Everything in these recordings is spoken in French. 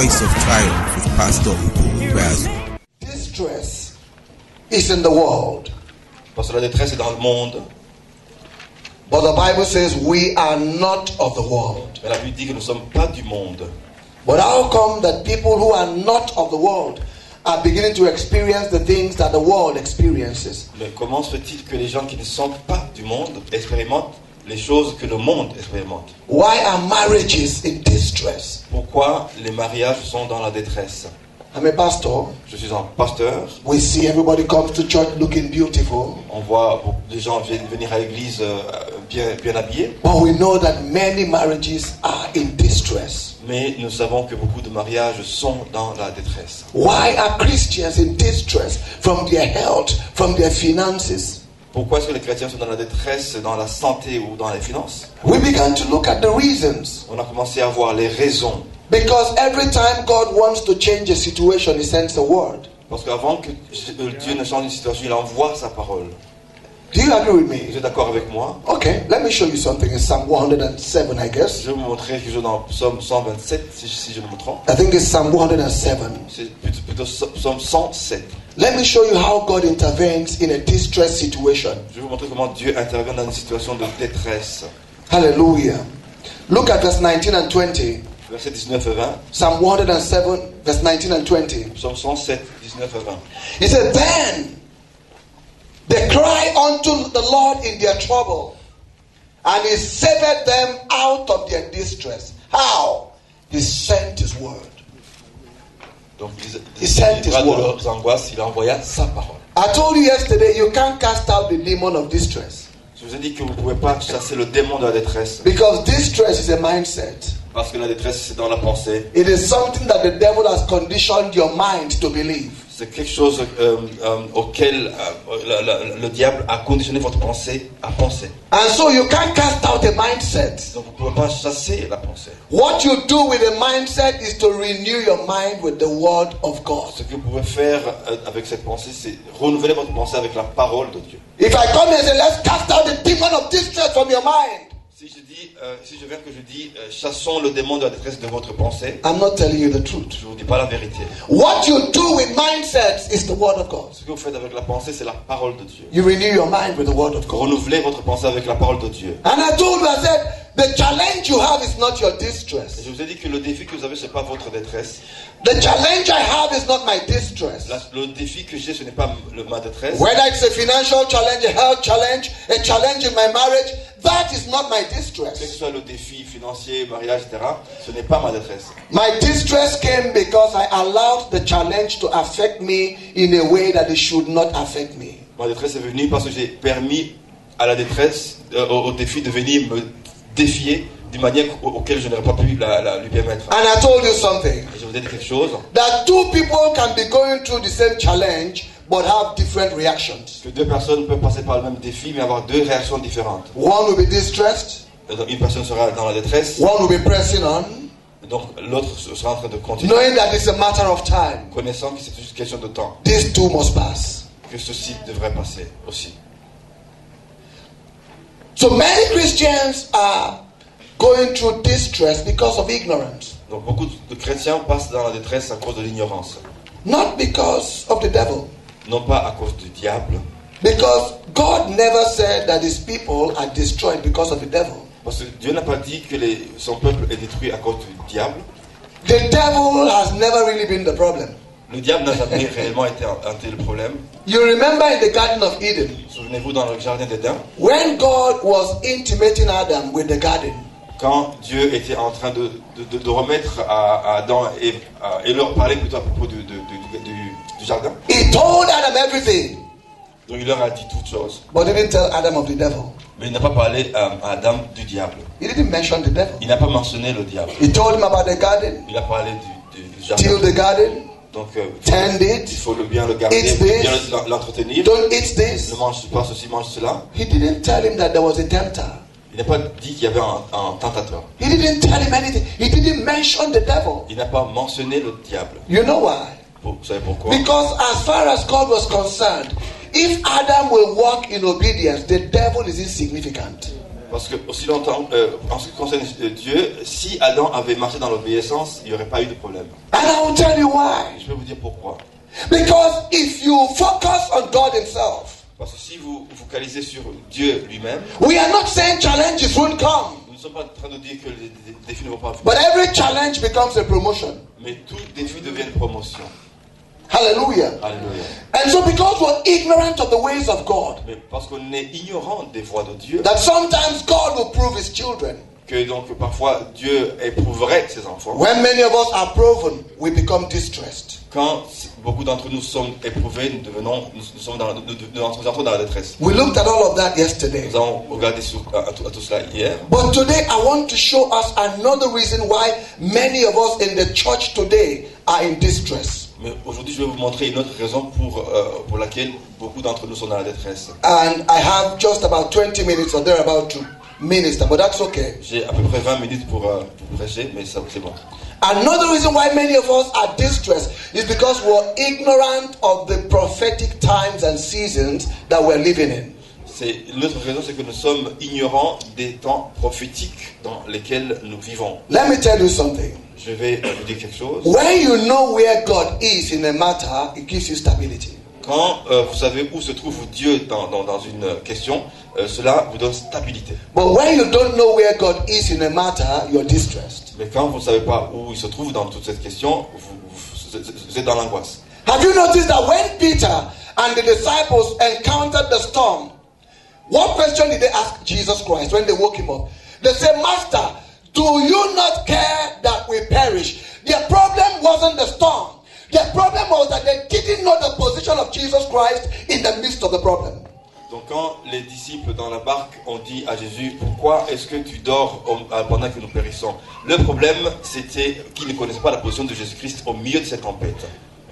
Voice of Triumph with Pastor Ugo Brazo. Distress is in the world. Parce que la détresse est dans le monde. But the Bible says we are not of the world. Mais la Bible dit que nous ne sommes pas du monde. But how come that people who are not of the world are beginning to experience the things that the world experiences? Mais comment se fait-il que les gens qui ne sont pas du monde expérimentent les choses que le monde expérimente? Why are marriages in distress? Pourquoi les mariages sont dans la détresse? I'm a pastor. Je suis un pasteur. We see everybody comes to church looking beautiful. On voit des gens viennent venir à l'église bien habillés. But we know that many marriages are in distress. Mais nous savons que beaucoup de mariages sont dans la détresse. Why are Christians in distress from their health, from their finances? Pourquoi est-ce que les chrétiens sont dans la détresse, dans la santé ou dans les finances? We began to look at the reasons. On a commencé à voir les raisons. Because every time God wants to change a situation, He sends a word. Parce qu'avant que Dieu ne change une situation, il envoie sa parole. Do you agree with Vous me? êtes d'accord avec moi? Okay, let me show you something in Psalm 107, I guess. Je vais vous montrer quelque chose dans Psaume 127, si je ne me trompe. I think it's Psalm 107. C'est plutôt Psaume 107. Let me show you how God intervenes in a distress situation. Je vais vous montrer comment Dieu intervient dans une situation de détresse. Hallelujah. Look at verse 19 and 20. Versets 19 et 20. Psalm 107, verse 19 and 20. Psaume 107, 19 et 20. He said, then they cry unto the Lord in their trouble, and He saved them out of their distress. How? He sent His word. Donc, He sent His de word. leurs angoisses, il envoya sa parole. I told you yesterday, you can't cast out the demon of distress. Je vous ai dit que vous ne pouvez pas chasser le démon de la détresse. Because distress is a mindset. Parce que la détresse, c'est dans la pensée. It is something that the devil has conditioned your mind to believe. C'est quelque chose auquel le diable a conditionné votre pensée à penser. And so you can't cast out a mindset. Donc vous ne pouvez pas chasser la pensée. What you do with a mindset is to renew your mind with the word of God. Ce que vous pouvez faire avec cette pensée, c'est renouveler votre pensée avec la parole de Dieu. If I come here and say, let's cast out the demon of distress from your mind, Si je viens que je dis chassons le démon de la détresse de votre pensée, I'm not telling you the truth. je ne vous dis pas la vérité. What you do with mindsets is the word of God. Ce que vous faites avec la pensée, c'est la parole de Dieu. You renew your mind with the word of God. Renouvelez votre pensée avec la parole de Dieu. And I told you, I said, the challenge you have is not your distress. Et je vous ai dit que le défi que vous avez, ce n'est pas votre détresse. The challenge I have is not my distress. Le défi que j'ai, ce n'est pas ma détresse. Whether it's a financial challenge, a health challenge, a challenge in my marriage, that is not my Quel que distress. soit le défi financier, mariage, etc., ce n'est pas ma détresse. My distress came because I allowed the challenge to affect me in a way that it should not affect me. Ma détresse est venue parce que j'ai permis à la détresse, au défi de venir me défier d'une manière auquel je n'aurais pas pu lui permettre. And I told you something. Et je vous ai dit quelque chose, That two people can be going through the same challenge but have different reactions. que deux personnes peuvent passer par le même défi, mais avoir deux réactions différentes. One will be distressed, Donc, une personne sera dans la détresse, one will be pressing on, donc l'autre sera en train de continuer, knowing that it's a matter of time. connaissant que c'est juste question de temps, These two must pass. que ceci devrait passer aussi. So many Christians are going through distress because of ignorance, Donc beaucoup de chrétiens passent dans la détresse à cause de l'ignorance. not because of the devil. Non pas à cause du diable, Because God never said that His people are destroyed because of the devil. parce que Dieu n'a pas dit que son peuple est détruit à cause du diable. The devil has never really been the problem. Le diable n'a jamais réellement été le problème. You remember in the Garden of Eden, Souvenez-vous dans le jardin d'Éden, when God was intimating Adam with the garden, quand Dieu était en train de remettre à Adam et leur parler plutôt à propos du jardin. He told Adam everything, Donc il leur a dit toutes choses. but he didn't tell Adam of the devil. Mais il n'a pas parlé à Adam du diable. He didn't mention the devil. Il n'a pas mentionné le diable. He told him about the garden, Il a parlé du till jardin. the garden, Donc tend il it, faut bien le garder, It's bien this. l'entretenir. don't eat this. Ne mange pas ceci, mange cela. He didn't tell him that there was a tempter. Il n'a pas dit qu'il y avait un tentateur. He didn't tell him anything. He didn't mention the devil. Il n'a pas mentionné le diable. You know why? Vous savez pourquoi? Because as far as God was concerned, if Adam will walk in obedience, the devil is insignificant. Parce que aussi longtemps, en ce qui concerne Dieu, si Adam avait marché dans l'obéissance, il n'y aurait pas eu de problème. And I will tell you why. Je vais vous dire pourquoi. Because if you focus on God Himself, Parce que si vous vous focalisez sur Dieu lui-même, we are not saying challenges won't come, nous ne sommes pas en train de dire que les défis ne vont pas venir. but every challenge becomes a promotion. Mais tout défi devient une promotion. Hallelujah. Alléluia. And so because we're ignorant of the ways of God, Mais parce qu'on est ignorant des voies de Dieu, that sometimes God will prove His children. que donc parfois Dieu éprouverait ses enfants. When many of us are proven, we become distressed. Quand beaucoup d'entre nous sommes éprouvés, nous entrons dans la détresse. We looked at all of that yesterday. Nous avons regardé à tout cela hier. But today I want to show us another reason why many of us in the church today are in distress. Mais aujourd'hui, je vais vous montrer une autre raison pour laquelle beaucoup d'entre nous sont dans la détresse. And I have just about 20 minutes or thereabout to minister, but that's okay. J'ai à peu près 20 minutes pour prêcher, mais ça c'est bon. Another reason why many of us are distressed is because we're ignorant of the prophetic times and seasons that we're living in. C'est l'autre raison, c'est que nous sommes ignorants des temps prophétiques dans lesquels nous vivons. Let me tell you something. Je vais vous dire quelque chose. When you know where God is in a matter, it gives you stability. Quand vous savez où se trouve Dieu dans une question, cela vous donne stabilité. But when you don't know where God is in a matter, you're distressed. Mais quand vous ne savez pas où il se trouve dans toute cette question, vous êtes dans l'angoisse. Have you noticed that when Peter and the disciples encountered the storm, what question did they ask Jesus Christ when they woke him up? They said, Master, do you not care that we perish? Their problem wasn't the storm. Their problem was that they didn't know the position of Jesus Christ in the midst of the problem. Donc quand les disciples dans la barque ont dit à Jésus, pourquoi est-ce que tu dors pendant que nous périssons? Le problème, c'était qu'ils ne connaissaient pas la position de Jésus-Christ au milieu de cette tempête.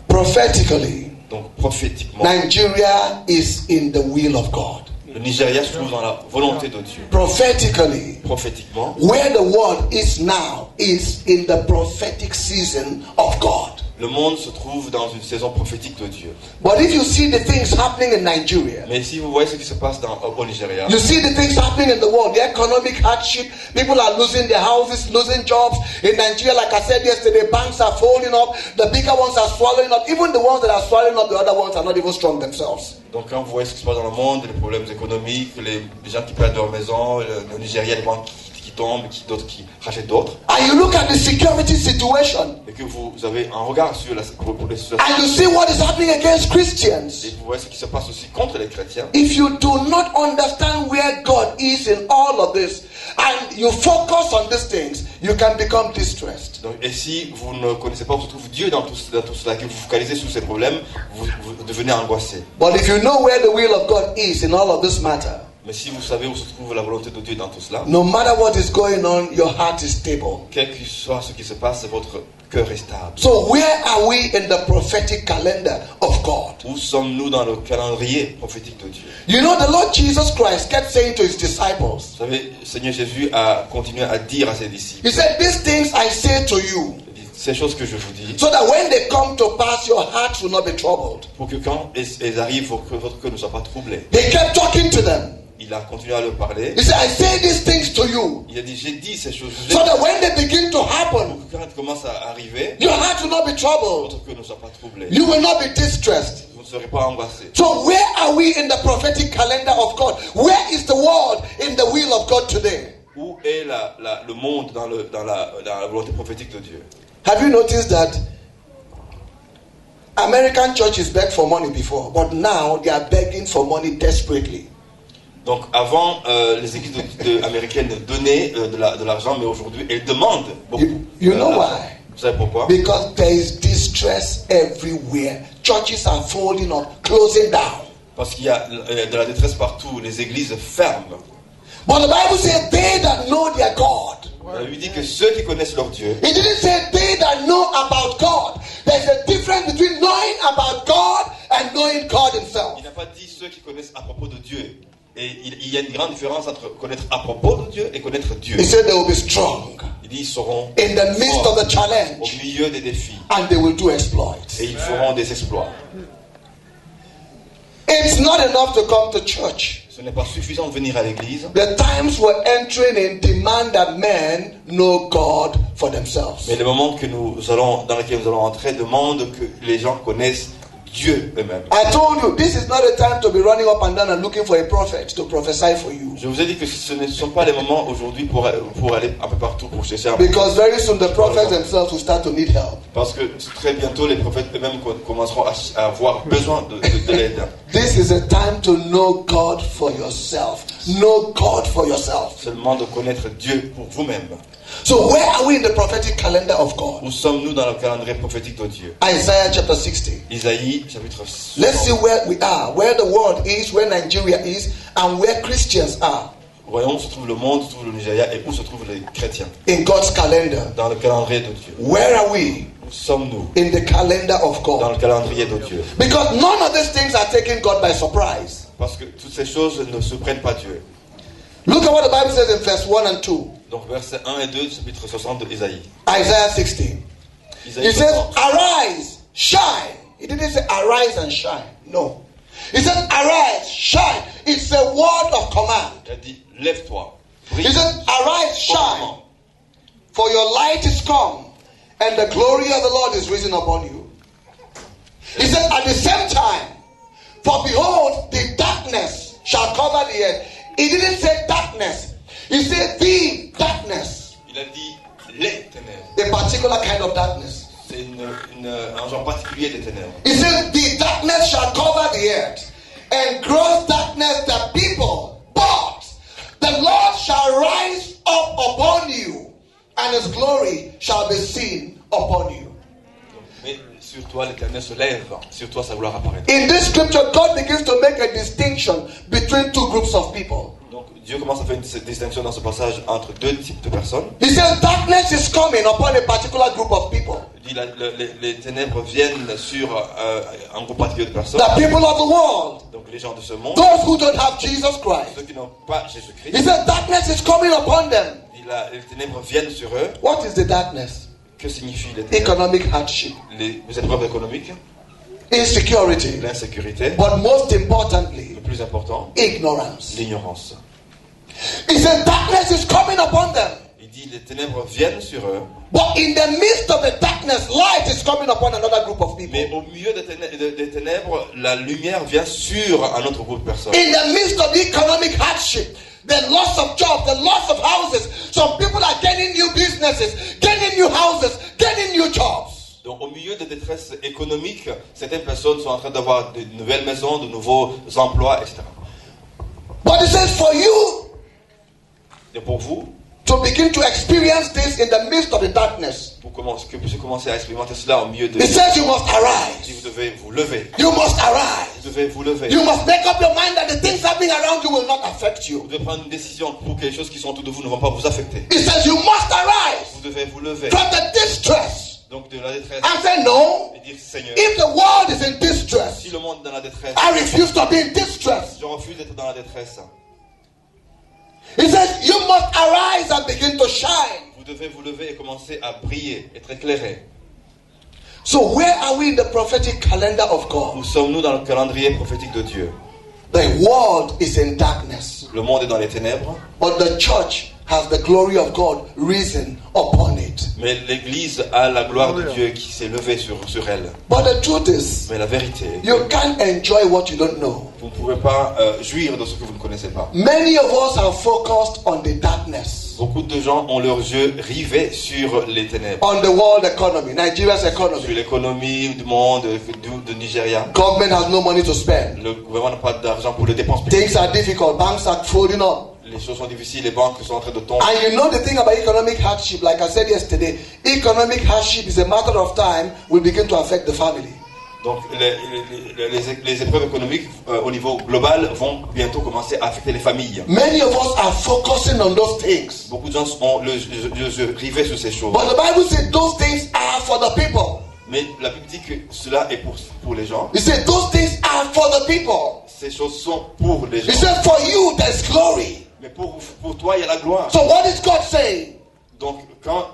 Prophetically, Donc prophétiquement, Nigeria is in the will of God. le Nigeria se trouve dans la volonté de Dieu. Prophetically, Prophétiquement, where the world is now is in the prophetic season of God. le monde se trouve dans une saison prophétique de Dieu. But if you see the things happening in Nigeria, Mais si vous voyez ce qui se passe au Nigeria, you see the things happening in the world, the economic hardship, people are losing their houses, losing jobs. In Nigeria, like I said yesterday, banks are folding up, the bigger ones are swallowing up. Even the ones that are swallowing up, the other ones are not even strong themselves. donc quand vous voyez ce qui se passe dans le monde, les problèmes économiques, les gens qui perdent leur maison, le Nigeria, les banques qui tombent, d'autres qui rachètent d'autres, And you look at the security situation, et que vous avez un regard sur la situation, and you see what is happening against et Christians. vous voyez ce qui se passe aussi contre les chrétiens, If you do not understand where God is in all of this, and you focus on these things, you can become distressed. donc, et si vous ne connaissez pas où se trouve Dieu dans tout cela, que vous focalisez sur ces problèmes, vous devenez angoissé. But if you know where the will of God is in all of this matter, Mais si vous savez où se trouve la volonté de Dieu dans tout cela, no matter what is going on, your heart is stable. quel que soit ce qui se passe, votre cœur est stable. So where are we in the prophetic calendar of God? Où sommes-nous dans le calendrier prophétique de Dieu? You know, the Lord Jesus Christ kept saying to his disciples, Vous savez, Seigneur Jésus a continué à dire à ses disciples, he said, these things I say to you, ces choses que je vous dis, so that when they come to pass, your hearts will not be troubled. pour que quand elles arrivent, que votre cœur ne soit pas troublé. He kept talking to them. Il a continué à leur parler. He said, I say these things to you, Il a dit, j'ai dit ces choses. so that when they begin to happen, Quand elles commencent à arriver, your heart will not be troubled. votre cœur ne soit pas troublé. You will not be distressed. Vous ne serez pas angoissé. So where are we in the prophetic calendar of God? Where is the world in the will of God today? Où est le monde dans la volonté prophétique de Dieu? Have you noticed that American churches begged for money before, but now they are begging for money desperately? Donc avant, les églises américaines donnaient de l'argent, mais aujourd'hui, elles demandent beaucoup. You know d'argent. why? Vous savez pourquoi? Because there is distress everywhere. Churches are folding up, closing down. Parce qu'il y a de la détresse partout, les églises ferment. But the Bible says they that know their God. La Bible dit que ceux qui connaissent leur Dieu, It didn't say they that know about God. There's a difference between knowing about God and knowing God himself. il n'a pas dit ceux qui connaissent à propos de Dieu. Et il y a une grande différence entre connaître à propos de Dieu et connaître Dieu. He said they will be strong Il dit ils seront in the midst forts of the au challenge milieu des défis and they will do exploits. et ils feront des exploits. It's not enough to come to church. Ce Ce n'est pas suffisant de venir à l'église. The times we're entering in demand that men know God for themselves. Mais les moments dans lesquels nous allons entrer demandent que les gens connaissent Dieu eux-mêmes. I told you, this is not a time to be running up and down and looking for a prophet to prophesy for you. Je vous ai dit que ce ne sont pas les moments aujourd'hui pour aller un peu partout pour chercher un Because very soon the prophets themselves will start to need help. Parce que très bientôt les prophètes eux-mêmes commenceront à avoir besoin de l'aide. This is a time to know God for yourself. Know God for yourself. Seulement de connaître Dieu pour vous-même. So where are we in the prophetic calendar of God? Où sommes-nous dans le calendrier prophétique de Dieu? Isaiah chapter 60. Isaïe chapitre 60. Let's see where we are, where the world is, where Nigeria is, and where Christians are. Voyons où se trouve le monde, où se trouve le Nigeria et où se trouvent les chrétiens. In God's calendar. Dans le calendrier de Dieu. Where are we? Où sommes-nous? In the calendar of God. Dans le calendrier de Dieu. Because none of these things are taking God by surprise. Parce que toutes ces choses ne se prennent pas Dieu. Look at what the Bible says in verse 1 and 2. Donc versets 1 et 2 du chapitre 60 de Isaïe. Isaiah 60. Isaïe It says, 60. arise, shine. It didn't say arise and shine. No. It says, arise, shine. It's a word of command. Il a dit, lève-toi. Brille. It says, arise, shine. For your light is come, and the glory of the Lord is risen upon you. He said, at the same time, for behold, the darkness shall cover the earth. He didn't say darkness. He said the darkness. Il a dit les ténèbres. A particular kind of darkness. C'est un genre particulier des ténèbres. He said the darkness shall cover the earth, and gross darkness the people. But the Lord shall rise up upon you, and his glory shall be seen upon you. Mais sur toi l'Éternel se lève, sur toi sa gloire apparaîtra. In this scripture, God begins to make a distinction between two groups of people. Donc Dieu commence à faire une distinction dans ce passage entre deux types de personnes. He says darkness is coming upon a particular group of people. Il dit les ténèbres viennent sur un groupe particulier de personnes. The people of the world. Donc les gens de ce monde. Those who don't have Jesus Christ. Ceux qui n'ont pas Jésus-Christ. He said darkness is coming upon them. Les ténèbres viennent sur eux. What is the darkness? Que signifie les ténèbres? Economic hardship. Les épreuves économiques. Insecurity. L'insécurité. But most importantly, Le plus important, ignorance. l'ignorance. He said darkness is coming upon them. Il dit les ténèbres viennent sur eux. But in the midst of the darkness, light is coming upon another group of people. Mais au milieu des ténèbres, la lumière vient sur un autre groupe de personnes. In the midst of the economic hardship, the loss of jobs, the loss of houses, some people are getting new businesses, getting new houses, getting new jobs. Donc au milieu des détresses économiques, certaines personnes sont en train d'avoir de nouvelles maisons, de nouveaux emplois, etc. But it says for you Et pour vous, to begin to experience this in the midst of the darkness, que vous puissiez commencer à expérimenter cela au milieu de... it says you must arise. Si vous devez vous lever. You must arise. Vous devez vous lever. You must make up your mind that the things happening around you will not affect you. Vous devez prendre une décision pour que les choses qui sont autour de vous ne vont pas vous affecter. It says you must arise Vous devez vous lever. from the distress Donc de la détresse. and say no. Et dire Seigneur, If the world is in distress, si le monde est dans la détresse, I refuse to be in distress. je refuse d'être dans la détresse. He says you must arise and begin to shine. Vous devez vous lever et commencer à briller, être éclairé. So where are we in the prophetic calendar of God? Où sommes-nous dans le calendrier prophétique de Dieu? The world is in darkness, Le monde est dans les ténèbres, but the church has the glory of God risen upon it. mais l'Église a la gloire de Dieu qui s'est levée sur elle. But the truth is, Mais la vérité, you can't enjoy what you don't know. vous ne pouvez pas jouir de ce que vous ne connaissez pas. Many of us are focused on the darkness, Beaucoup de gens ont leurs yeux rivés sur les ténèbres, on the world economy, Nigeria's sur economy. l'économie du monde, de Nigeria. Government has no money to spend. Le gouvernement n'a pas d'argent pour les dépenses publiques. Things are difficult. Banks are folding up. Les choses sont difficiles, les banques sont en train de tomber. And you know the thing about economic hardship, like I said yesterday, economic hardship is a matter of time will begin to affect the family. Donc les épreuves économiques au niveau global vont bientôt commencer à affecter les familles. Many of us are focusing on those things. Beaucoup de gens ont le yeux rivés sur ces choses. But the Bible says those things are for the people. Mais la Bible dit que cela est pour les gens. It says those things are for the people. Ces choses sont pour les gens. It says for you there's glory. Mais pour toi, il y a la gloire. So what is God saying? Donc quand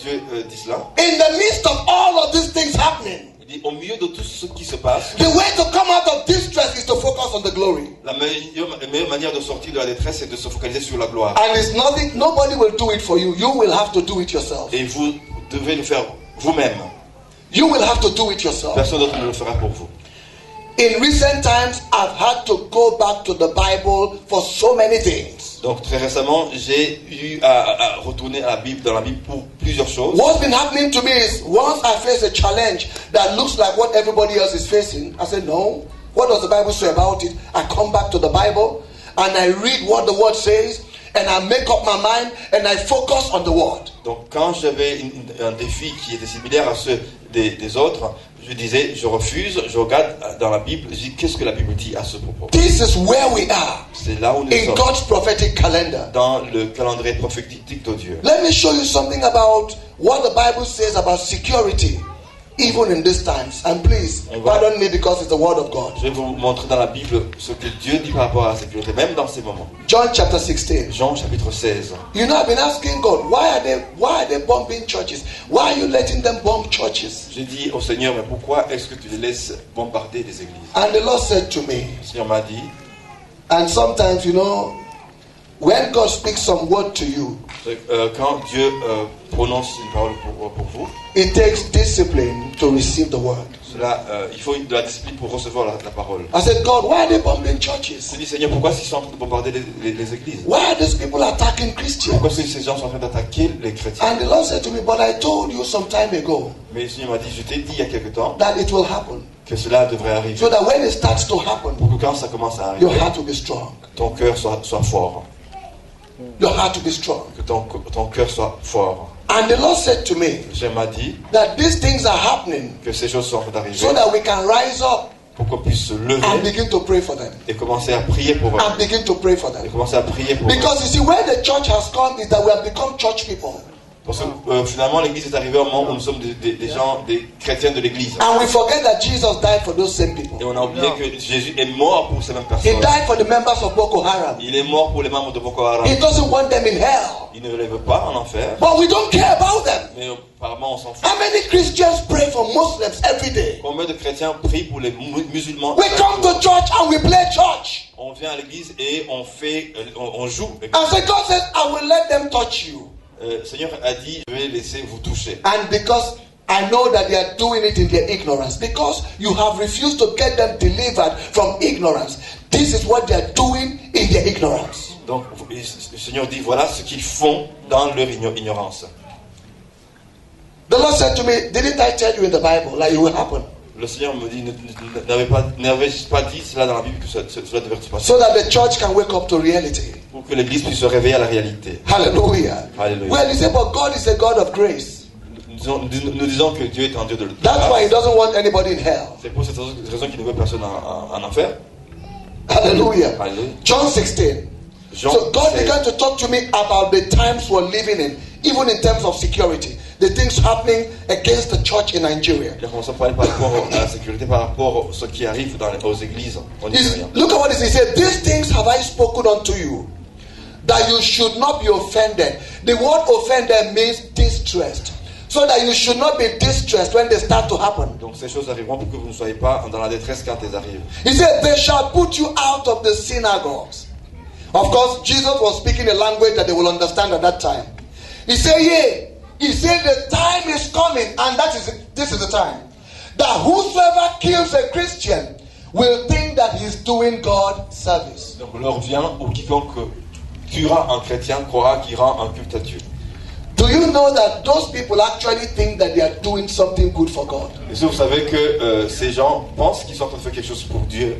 Dieu dit cela, In the midst of all of these things happening, Il dit, au milieu de tout ce qui se passe, the way to come out of distress is to focus on the glory. la meilleure manière de sortir de la détresse, c'est de se focaliser sur la gloire. And it's nothing, nobody will do it for you. You will have to do it yourself. Et vous devez le faire vous-même. You will have to do it yourself. Personne d'autre ne le fera pour vous. In recent times, I've had to go back to the Bible for so many things. Donc très récemment, j'ai eu à retourner à la Bible, dans la Bible pour plusieurs choses. What's been happening to me is once I face a challenge that looks like what everybody else is facing, I say, no, what does the Bible say about it? I come back to the Bible and I read what the word says and I make up my mind and I focus on the word. Donc quand j'avais un défi qui était similaire à ceux des autres, je disais, je refuse, je regarde dans la Bible, je dis, qu'est-ce que la Bible dit à ce propos? This is where we are C'est là où nous in sommes, God's prophetic calendar. dans le calendrier prophétique de Dieu. Let me show you something about what the Bible says about security, even in these times. And please, pardon me because it's the word of God. Je vais vous montrer dans la Bible ce que Dieu dit par rapport à la sécurité, même dans ces moments. John chapter 16. Jean chapitre 16. You know, I've been asking God, why are they bombing churches? Why are you letting them bomb churches? J'ai dit au Seigneur, mais pourquoi est-ce que tu les laisses bombarder les églises? And the Lord said to me, Le Seigneur m'a dit, and sometimes, you know, when God speaks some word to you, quand Dieu prononce une parole pour vous, it takes discipline to receive the word. il faut de la discipline pour recevoir la parole. I said, God, why are they bombing Je churches? dis, Seigneur, pourquoi ils sont en train de bombarder les églises? Why are these people attacking Christians? Pourquoi ces gens sont en train d'attaquer les chrétiens? And the Lord said to me, but I told you some time ago Mais le Seigneur m'a dit, je t'ai dit il y a quelque temps that it will happen. que cela devrait arriver. So that when it starts to happen, Pour que quand ça commence à your arriver, heart will be strong. ton cœur soit fort. Your heart will be strong. Que ton cœur soit fort. And the Lord said to me Le Seigneur m'a dit that these things are happening que ces choses sont en train d'arriver so that we can rise up pour qu'on puisse se lever and begin to pray for them. et commencer à prier pour eux. And begin to pray for Et them. commencer à prier pour eux. Because you see, where the church has come is that we have become church people. Parce que finalement, l'église est arrivée au moment où nous sommes des gens, des chrétiens de l'église. And we forget that Jesus died for those same people. Et on a oublié que Jésus est mort pour ces mêmes He personnes. died for the members of Boko Haram. Il est mort pour les membres de Boko Haram. He doesn't want them in hell. Il ne les veut pas en enfer. But we don't care about them. Mais apparemment, on s'en fout. How many Christians pray for Muslims every day? Combien de chrétiens prient pour les musulmans? We come to church and we play church. On vient à l'église et on joue. And so God says, I will let them touch you. Le Seigneur a dit, je vais laisser vous toucher. And because I know that they are doing it in their ignorance, because you have refused to get them delivered from ignorance, this is what they are doing in their ignorance. Donc le Seigneur dit, voilà ce qu'ils font dans leur ignorance. The Lord said to me, didn't I tell you in the Bible that it will happen? Le Seigneur me dit, n'avez-je pas dit cela dans la Bible que cela devait se passer? So that the church can wake up to reality. Pour que l'église puisse se réveiller à la réalité. Hallelujah. Hallelujah. Well, you say, but God is a God of grace. Nous disons que Dieu est un Dieu de That's why He grâce. doesn't want anybody in hell. C'est pour cette raison qu'il ne veut personne en enfer. Hallelujah. Hallelujah. John 16. Jean So God 16. began to talk to me about the times we're living in, even in terms of security. The things happening against the church in Nigeria. Il a commencé à parler par rapport à la sécurité, par rapport à ce qui arrive aux églises en Nigeria. Look at what it says. He said, these things have I spoken unto you, that you should not be offended. The word offended means distressed. So that you should not be distressed when they start to happen. Donc ces choses arriveront pour que vous ne soyez pas dans la détresse quand elles arrivent. He said, they shall put you out of the synagogues. Of course, Jesus was speaking a language that they will understand at that time. He said, yeah. He said the time is coming, and this is the time, that whosoever kills a Christian will think that he's doing God service. Donc l'heure vient où quiconque tuera un chrétien croira qu'il rend un culte à Dieu. Do you know that those people actually think that they are doing something good for God? Et si vous savez que ces gens pensent qu'ils sont en train de faire quelque chose pour Dieu.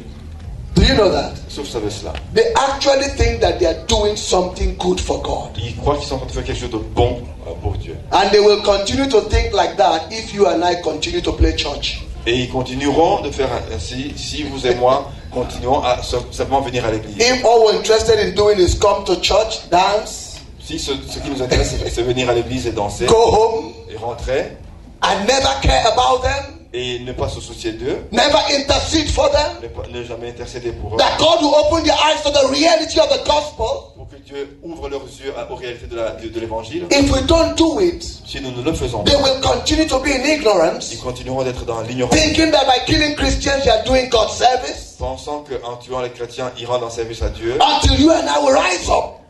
Do you know that? Si vous savez cela. They actually think that they are doing something good for God. Ils croient qu'ils sont en train de faire quelque chose de bon pour Dieu. And they will continue to think like that if you and I continue to play church. Et ils continueront de faire ainsi si vous et moi continuons à simplement venir à l'église. If all we're interested in doing is come to church, dance, Si ce qui nous intéresse c'est venir à l'église et danser go home, et rentrer and never care about them, et ne pas se soucier d'eux, never intercede for them, ne jamais intercéder pour eux, that God will open your eyes to the reality of the gospel, pour que Dieu ouvre leurs yeux aux réalités de l'évangile. If we don't do it, Si nous ne le faisons they pas, will continue to be in ignorance, ils continueront d'être dans l'ignorance, thinking that by killing Christians they are doing God's service, pensant qu'en tuant les chrétiens, ils rendent un service à Dieu, until you and I will rise up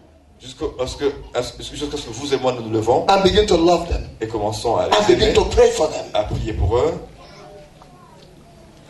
jusqu'à ce que vous et moi nous nous levons and begin to love them et commençons à and les begin aimer, to pray for them. à prier pour eux.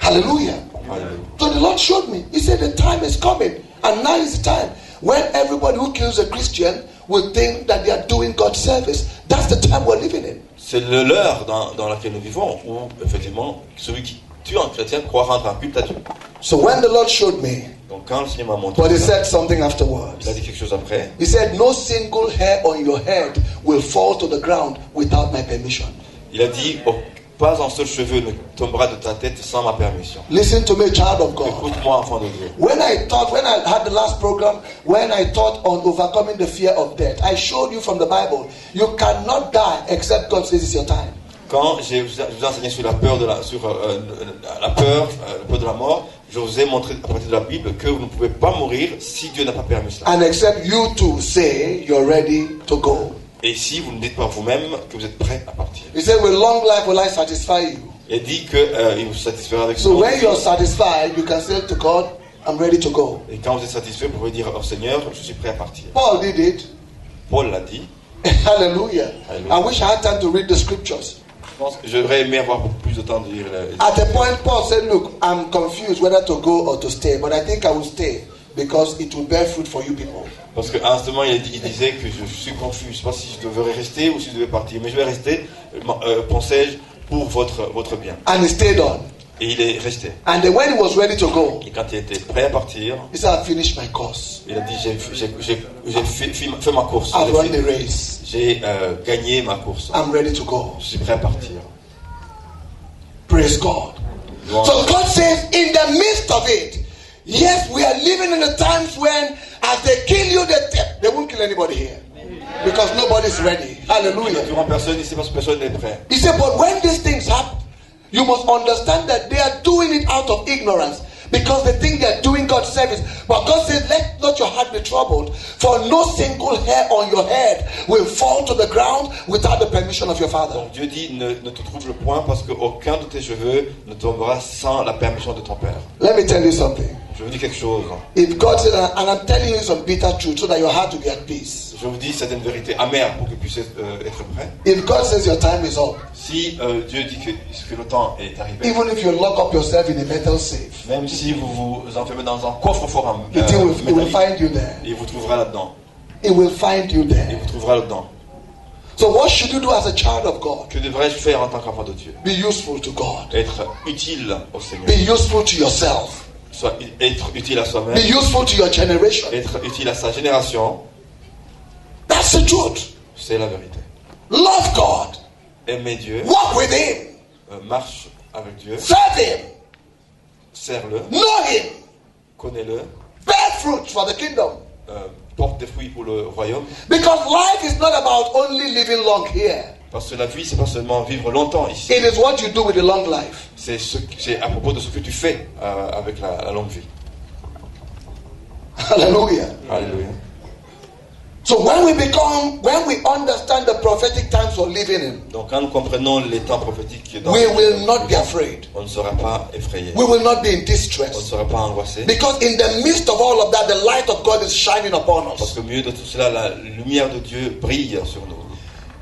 Hallelujah. Alléluia. So the Lord showed me. He said the time is coming, and now is the time when everybody who kills a Christian will think that they are doing God's service. That's the time we're living in. C'est l'heure dans laquelle nous vivons où, effectivement, celui qui tue un chrétien croit rendre un culte à Dieu. So when the Lord showed me, Donc quand le Seigneur m'a montré but he ça, said something afterwards. il a dit quelque chose après. He said, no single hair on your head will fall to the ground without my permission. Il a dit, oh, pas un seul cheveu ne tombera de ta tête sans ma permission. Listen to me, child of God. Écoute-moi, enfant de Dieu. When I had the last program, when I taught on overcoming the fear of death, I showed you from the Bible, you cannot die except God says it's your time. Quand je vous ai enseigné sur la peur de la peur de la mort, je vous ai montré à partir de la Bible que vous ne pouvez pas mourir si Dieu n'a pas permis cela. And except you too say you're ready to go. Et si vous ne dites pas vous-même que vous êtes prêt à partir. He said, with long life will I satisfy you. Il dit qu'il vous satisfera avec So ça. when you're satisfied, you can say to God, I'm ready to go. Et quand vous êtes satisfait, vous pouvez dire au Seigneur, je suis prêt à partir. Paul did it. Paul l'a dit. Hallelujah. Hallelujah. I wish I had time to read the scriptures. Je pense que j'aurais aimé avoir beaucoup plus de temps de lire les At a point, Paul said, look, I'm confused whether to go or to stay, but I think I will stay because it will bear fruit for you people. Parce qu'à un moment, il disait que je suis confus. Je ne sais pas si je devrais rester ou si je devais partir. Mais je vais rester, pensais-je, pour votre bien. And he stayed on. Et il est resté. And then when he was ready to go, Et quand il était prêt à partir, he said, I finished my course. il a dit, j'ai fait ma course. I've run the race. J'ai gagné ma course. I'm ready to go. Je suis prêt à partir. Praise God. Louange. So God says, in the midst of it, yes, we are living in the times when as they kill you, they won't kill anybody here. Because nobody's ready. Hallelujah. Durant personne ici parce que personne n'est prêt. He said, but when these things happen, you must understand that they are doing it out of ignorance. Because they think they are doing God's service. But God says, let not your heart be troubled. For no single hair on your head will fall to the ground without the permission of your Father. Donc Dieu dit, ne te trouble point parce qu'aucun de tes cheveux ne tombera sans la permission de ton Père. Let me tell you something. Je vous dis quelque chose. If God said, and I'm telling you some bitter truth so that your heart will be at peace. Je vous dis certaines vérités amères pour que vous puissiez être prêts. If God says your time is up, Si Dieu dit que le temps est arrivé, even if you lock up yourself in a metal safe, même si vous vous enfermez dans un coffre-fort en it will métallique, find you there. il vous trouvera là-dedans. It will find you Il there. vous trouvera là-dedans. So what should you do as a child of God? Que devrais-je faire en tant qu'enfant de Dieu? Be useful to God. Être utile au Seigneur. Be useful to yourself. Être utile à soi-même. Be useful to your generation. Être utile à sa génération. That's the truth. C'est la vérité. Love God. Aimer Dieu. Walk with Him. Marche avec Dieu. Serve Him. Serre-le. Know Him. Connais-le. Bear fruit for the kingdom. Porte des fruits pour le royaume. Because life is not about only living long here. Parce que la vie, c'est pas seulement vivre longtemps ici. It is what you do with the long life. C'est à propos de ce que tu fais avec la longue vie. Hallelujah. Alléluia. So when we understand the prophetic times we're living in, Donc quand nous comprenons les temps prophétiques, we will not be afraid. on ne sera pas effrayé. We will not be in On ne distress. sera pas angoissé. Because in the midst of all of that, the light of God is shining upon Parce us. qu'au milieu de tout cela, la lumière de Dieu brille sur nous.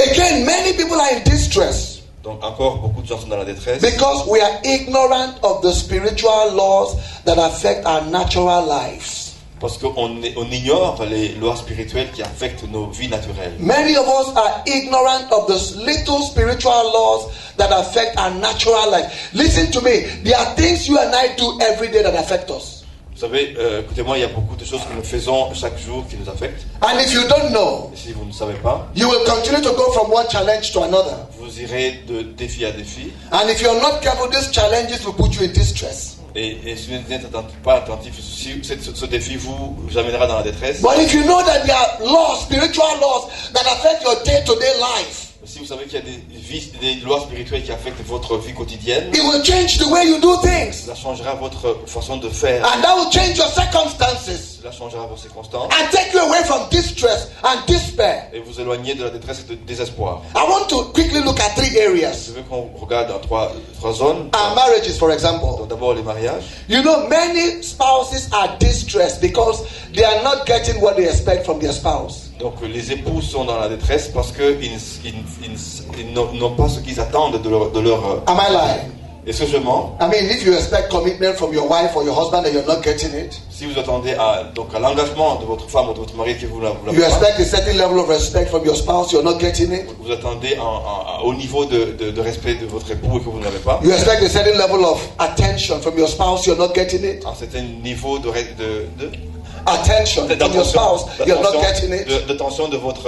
Again, many people are in distress Donc encore beaucoup de gens sont dans la détresse. because we are ignorant of the spiritual laws that affect our natural lives. Parce qu'on ignore les lois spirituelles qui affectent nos vies naturelles. Many of us are ignorant of the little spiritual laws that affect our natural life. Listen to me. There are things you and I do every day that affect us. Vous savez, écoutez-moi, il y a beaucoup de choses que nous faisons chaque jour qui nous affectent. And if you don't know, Et si vous ne savez pas, you will continue to go from one challenge to another. vous irez de défi à défi. And if you're not careful, these challenges will put you in distress. Et si vous n'êtes pas attentif, ce défi vous amènera dans la détresse. But if you know that there are laws, spiritual laws that affect your day-to-day life, Si vous savez qu'il y a des lois spirituelles qui affectent votre vie quotidienne, It will change the way you do things. cela changera votre façon de faire. And that will change your circumstances. Cela changera vos circonstances And take you away from distress and despair. et vous éloigner de la détresse et du désespoir. I want to quickly look at 3 areas. Je veux qu'on regarde dans trois zones. Marriages, for example. Donc d'abord les mariages. You know, many spouses are distressed because they are not getting what they expect from their spouse. Donc les époux sont dans la détresse parce qu'ils n'ont pas ce qu'ils attendent de leur Am I lying? Est-ce que je mens? I mean, if you expect commitment from your wife or your husband and you're not getting it, Si vous attendez à l'engagement de votre femme ou de votre mari que vous l'avez you pas, expect a certain level of respect from your spouse, you're not getting it. vous attendez au niveau de respect de votre époux et que vous ne l'avez pas, You expect a certain level of attention from your spouse, you're not getting it. un certain niveau Attention from your spouse, you're not getting it. d'attention de votre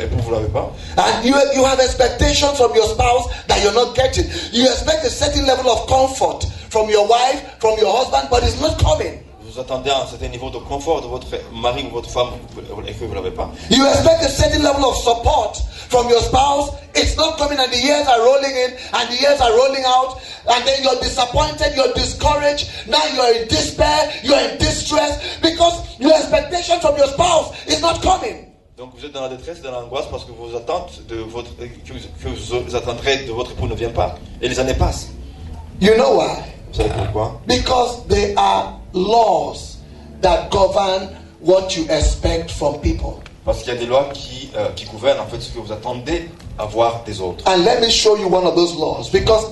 époux, vous ne l'avez pas. And you have expectations from your spouse that you're not getting. You expect a certain level of comfort from your wife, from your husband, but it's not coming. Vous attendez un certain niveau de confort de votre mari ou votre femme et que vous ne l'avez pas. You expect a certain level of support from your spouse. It's not coming, and the years are rolling in and the years are rolling out, and then you're disappointed, you're discouraged. Now you're in despair, you're in distress because your expectation from your spouse is not coming. Donc vous êtes dans la détresse et dans l'angoisse parce que vos attentes que vous attendrez de votre époux ne viennent pas. Et les années passent. You know why? Vous savez pourquoi? Because there are laws that govern what you expect from people. Parce qu'il y a des lois qui gouvernent en fait ce que vous attendez à voir des autres. And let me show you one of those laws, because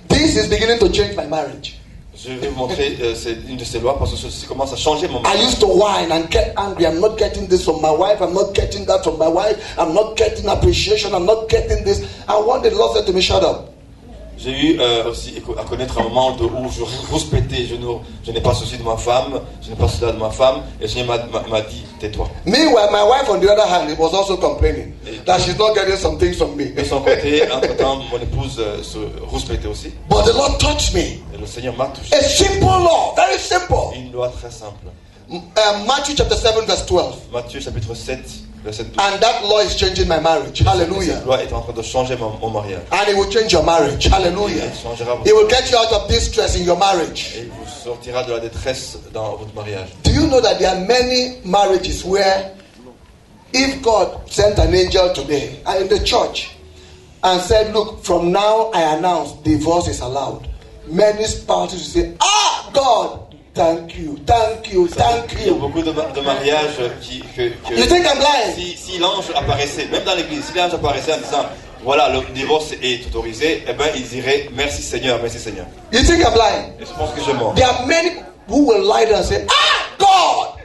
this is beginning to change my marriage. Je vais vous montrer c'est une de ces lois parce que ça commence à changer mon I mariage. used to whine and get angry. I'm not getting this from my wife. I'm not getting that from my wife. I'm not getting appreciation. I'm not getting this. And one day the Lord said to me, shut up. J'ai eu aussi à connaître un moment où je rouspétais, je n'ai pas ceci de ma femme, je n'ai pas cela de ma femme, et le Seigneur m'a dit, tais-toi. Meanwhile, my wife, on the other hand, was also complaining that she's not getting some things from me. De son côté, entre-temps, mon épouse se rouspétait aussi. But the Lord touched me. Et le Seigneur m'a touché. A simple law, very simple. Une loi très simple. Matthew chapter 7 verse 12. Matthieu chapitre 7, verset 12. And that law is changing my marriage. Hallelujah. Cette loi est en train de changer mon mariage. And it will change your marriage. Hallelujah. Il changera votre It will get you out of distress in your marriage. et il vous sortira de la détresse dans votre mariage. Do you know that there are many marriages where if God sent an angel today in the church and said, look, from now I announce divorce is allowed, many spouses will say, God, thank you, thank you, thank Il y a you. beaucoup de mariages You think I'm lying? si l'ange apparaissait, même dans l'église, si l'ange apparaissait en disant voilà, le divorce est autorisé, eh bien ils diraient merci Seigneur, merci Seigneur. You think I'm lying? Et je pense que je mens. There are many who will lie down and say, God,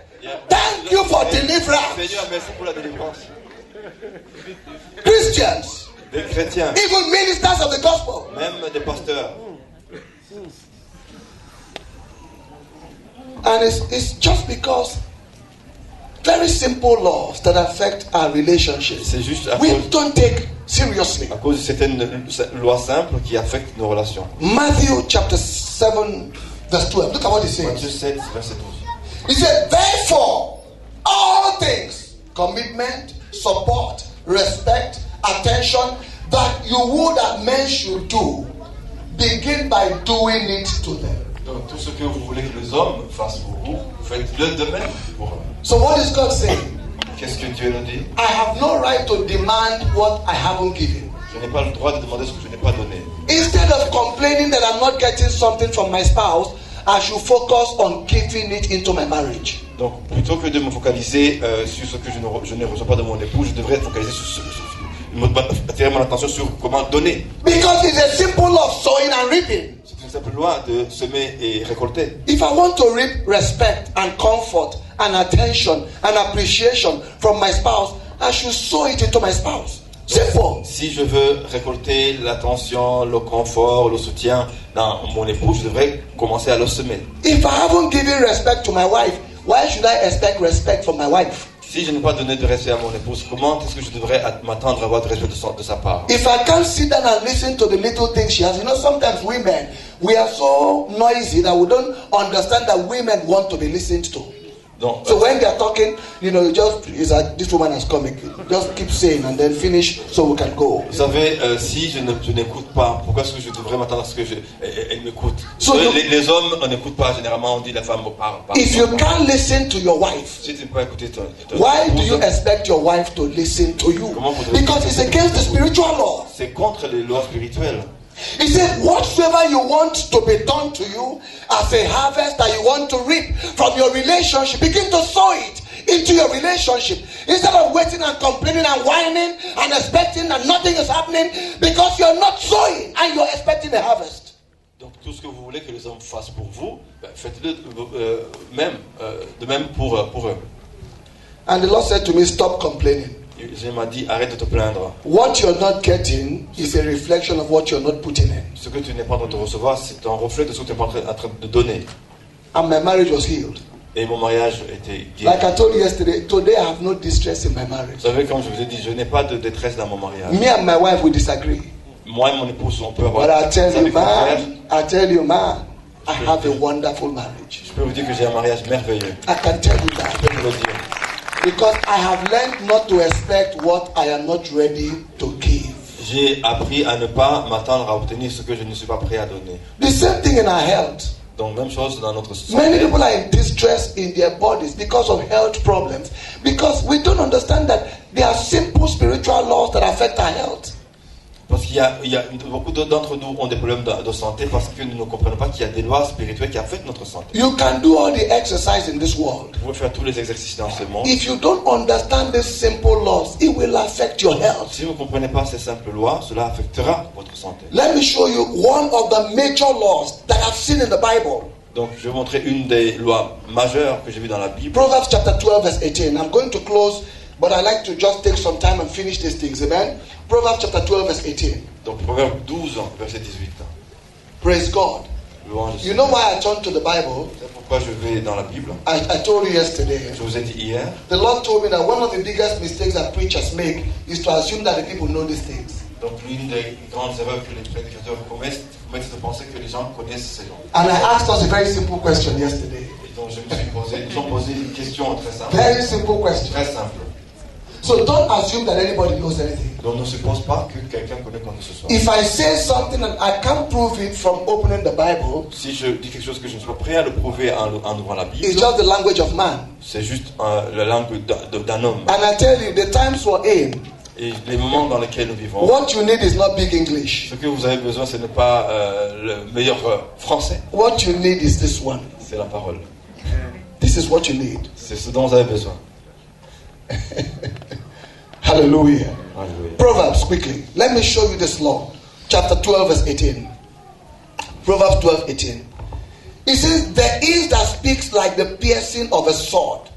thank you for deliverance. Seigneur, merci pour la délivrance. Christians, Des chrétiens, even ministers of the gospel. même des pasteurs. And it's just because very simple laws that affect our relationships. C'est juste à We cause, don't take seriously. à cause de certaines lois simples qui affectent nos relations. Matthew chapter 7 verse 12. Look at what he Matthieu says. 7, verset 12. He said, therefore, all things, commitment, support, respect, attention, that you would that men should do, begin by doing it to them. Donc tout ce que vous voulez que les hommes fassent pour vous, faites-le de même pour eux. So what is God saying? Qu'est-ce que Dieu nous dit? I have no right to demand what I haven't given. Je n'ai pas le droit de demander ce que je n'ai pas donné. Instead of complaining that I'm not getting something from my spouse, I should focus on giving it into my marriage. Donc plutôt que de me focaliser sur ce que je ne reçois pas de mon époux, je devrais être focalisé attirer mon attention sur comment donner. Because it's a simple law of sowing and reaping. C'est une simple loi de semer et récolter. If I want to reap respect and comfort and attention and appreciation from my spouse, I should sow it into my spouse. Simple. Si je veux récolter l'attention, le confort, le soutien dans mon époux, je devrais commencer à le semer. If I haven't given respect to my wife, why should I expect respect from my wife? Si je n'ai pas donné de respect à mon épouse, comment est-ce que je devrais m'attendre à avoir de respect de sa part? If I can't sit down and listen to the little things she has, you know, sometimes women, we are so noisy that we don't understand that women want to be listened to. Donc, So when they are talking, you just it's like this woman has come. Just keep saying and then finish so we can go. vous savez, si je n'écoute pas, pourquoi est-ce que je devrais m'attendre à ce que elle m'écoute? So les hommes, on n'écoute pas généralement. On dit la femme parle. If you can't listen to your wife, Si tu ne peux pas écouter ton why do épouse, you expect your wife to listen to you? Because it's against the spiritual law. c'est contre les lois spirituelles. He said, whatsoever you want to be done to you as a harvest that you want to reap from your relationship, begin to sow it into your relationship. Instead of waiting and complaining and whining and expecting that nothing is happening because you're not sowing and you're expecting a harvest. Donc tout ce que vous voulez que les hommes fassent pour vous, faites-le de même pour eux. And the Lord said to me, stop complaining. Je m'a dit, arrête de te plaindre. What you're not getting is a reflection of what you're not putting in. Ce que tu n'es pas en train de recevoir, c'est un reflet de ce que tu n'es pas en train de donner. And my marriage was healed. Et mon mariage était guéri. Like I told you yesterday, today I have no distress in my marriage. Vous savez, comme je vous ai dit, je n'ai pas de détresse dans mon mariage. Me and my wife, we disagree. Moi et mon épouse, on peut avoir But I tell you, des contraires. man, I have a wonderful marriage. Je peux vous dire que j'ai un mariage merveilleux. I can tell you Je that. peux vous le dire. Because I have learned not to expect what I am not ready to give. J'ai appris à ne pas m'attendre à obtenir ce que je ne suis pas prêt à donner. The same thing in our health. Donc même chose dans notre Many santé. people are in distress in their bodies because of health problems. Because we don't understand that there are simple spiritual laws that affect our health. Parce qu'il y a beaucoup d'entre nous ont des problèmes de santé parce que nous ne comprenons pas qu'il y a des lois spirituelles qui affectent notre santé. You can do all the exercise in this world. Vous pouvez faire tous les exercices dans ce monde. If you don't understand these simple laws, it will affect your health. Si vous ne comprenez pas ces simples lois, cela affectera votre santé. Let me show you one of the major laws that I've seen in the Bible. Donc je vais vous montrer une des lois majeures que j'ai vues dans la Bible. Proverbs chapter 12 verse 18. I'm going to close, but I like to just take some time and finish these things. Amen. Proverbs chapter 12 verse 18. Donc Proverbe 12, verset 18. Praise God. Louange. You know why I turned to the Bible? C'est pourquoi je vais dans la Bible. I told you yesterday. Je vous ai dit hier. The Lord told me that one of the biggest mistakes that preachers make is to assume that the people know these things. Donc l'une des grandes erreurs que les prédicateurs commettent, c'est de penser que les gens connaissent ces gens. And I asked us a very simple question yesterday. Et donc je me suis posé, ils ont posé une question très simple. Very simple question. Très simple. So don't assume that anybody knows anything. Donc ne suppose pas que quelqu'un connaît quoi que ce soit. If I say something and I can't prove it from opening the Bible, Si je dis quelque chose que je ne suis pas prêt à le prouver en ouvrant la Bible, it's just the language of man. c'est juste la langue d'un homme. And I tell you, the times we're in, Et les moments dans lesquels nous vivons, what you need is not big English. ce que vous avez besoin, ce n'est pas le meilleur français, What you need is this one. c'est la parole. This is what you need. C'est ce dont vous avez besoin. Hallelujah. Alléluia. Proverbs, quickly. Let me show you this law. Chapter 12, verse 18. Proverbs 12, 18. It says, there is that speaks like the piercing of a sword,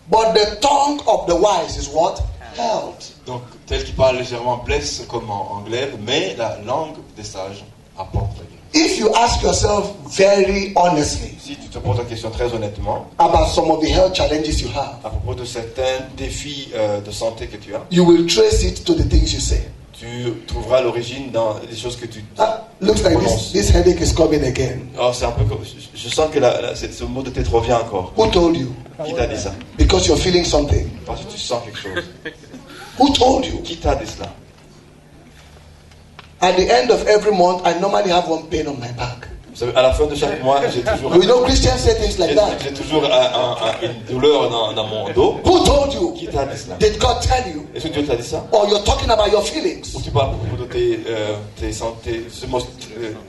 but the tongue of the wise is what? Health. Donc, tel qui parle légèrement blesse comme en anglais, mais la langue des sages apporte la vie. If you ask yourself very honestly Si tu te poses la question très honnêtement, about some of the health challenges you have, à propos de certains défis de santé que tu as, you will trace it to the things you say. tu trouveras l'origine dans les choses que tu Looks like this headache is coming again. Alors c'est un peu comme, je sens que ce mot de tête revient encore. Who told you? Qui t'a dit ça? Because you're feeling something. Parce que tu sens quelque chose. Who told you? Qui t'a dit cela? At the end of every month, I normally have one pain on my back. Vous savez, à la fin de chaque mois, j'ai toujours, We know Christians say things like that. j'ai toujours une douleur dans mon dos. Who told you? Qui t'a dit cela? Did God tell you? Est-ce que Dieu t'a dit ça? Or you're talking about your feelings? Ou tu parles à propos de tes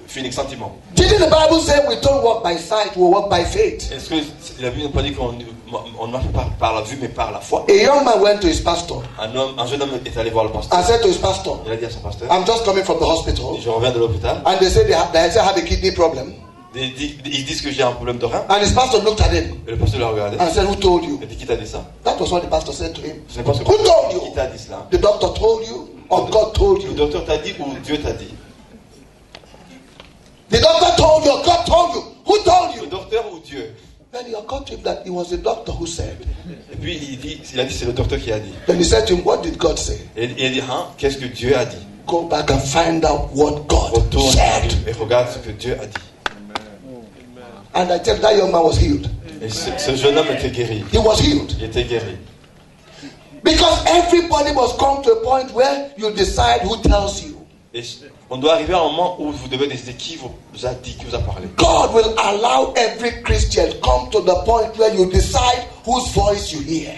feelings, sentiments? Didn't the Bible say we don't walk by sight, we walk by faith? Est-ce que la Bible n'a pas dit qu'on ne marche pas par la vue, mais par la foi? A young man went to his pastor Un jeune homme est allé voir le pasteur. and said to his pastor, Il a dit à son pasteur, I'm just coming from the hospital. je reviens de l'hôpital. And they said they have a kidney problem. Ils disent que j'ai un problème de rein. And his pastor looked at him Et le pasteur l'a regardé. and said, who told you? Il a dit, qui t'a dit ça? That was what the pastor said to him. Ce n'est pas ce que Who told qui you? t'a dit cela? The doctor told you or God told Le you? docteur t'a dit ou Dieu t'a dit? The doctor told you or God told you? Who told Le you? docteur ou Dieu? Then he occurred to him that it was the doctor who said. Et puis il a dit c'est le docteur qui a dit. Then he said to him, what did God say? Et il a dit, hein, qu'est-ce que Dieu a dit? Go back and find out what God Retourne said. et regarde ce que Dieu a dit. And I tell you, that young man was healed. Et ce jeune homme était guéri. He was healed. Il était guéri. Because everybody must come to a point where you decide who tells you. Et on doit arriver à un moment où vous devez décider qui vous a dit, qui vous a parlé. God will allow every Christian come to the point where you decide whose voice you hear.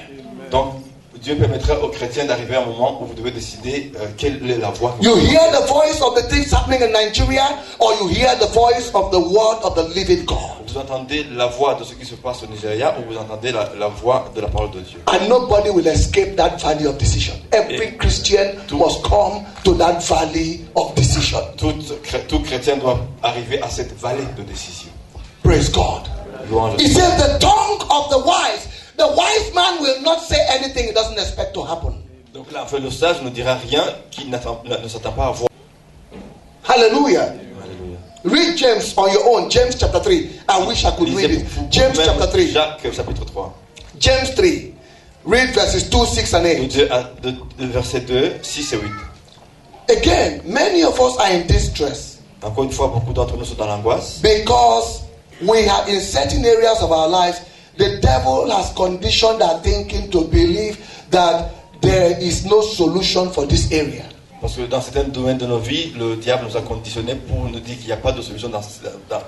Donc, Dieu permettra aux chrétiens d'arriver à un moment où vous devez décider quelle est la voix que You vous hear the voice of the things happening in Nigeria, or you hear the voice of the word of the living God. Vous entendez la voix de ce qui se passe au Nigeria ou vous entendez la voix de la parole de Dieu. And nobody will escape that valley of decision. Every Christian must come to that valley of decision. Tout chrétien doit arriver à cette vallée de décision. Praise God. Louange. He says the tongue of the wise. The wise man will not say anything he doesn't expect to happen. Donc là, en fait, le sage ne dira rien qu'il ne s'attend pas à voir. Hallelujah. Alléluia. Read James on your own. James chapter 3. I wish I could read it. James chapter 3. Jacques chapitre 3. James 3. Read verses 2, 6 and 8. Verset 2, 6 et 8. Again, many of us are in distress Encore une fois, beaucoup d'entre nous sont dans l'angoisse. because we have in certain areas of our lives, the devil has conditioned our thinking to believe that there is no solution for this area. Parce que dans certains domaines de nos vies, le diable nous a conditionnés pour nous dire qu'il n'y a pas de solution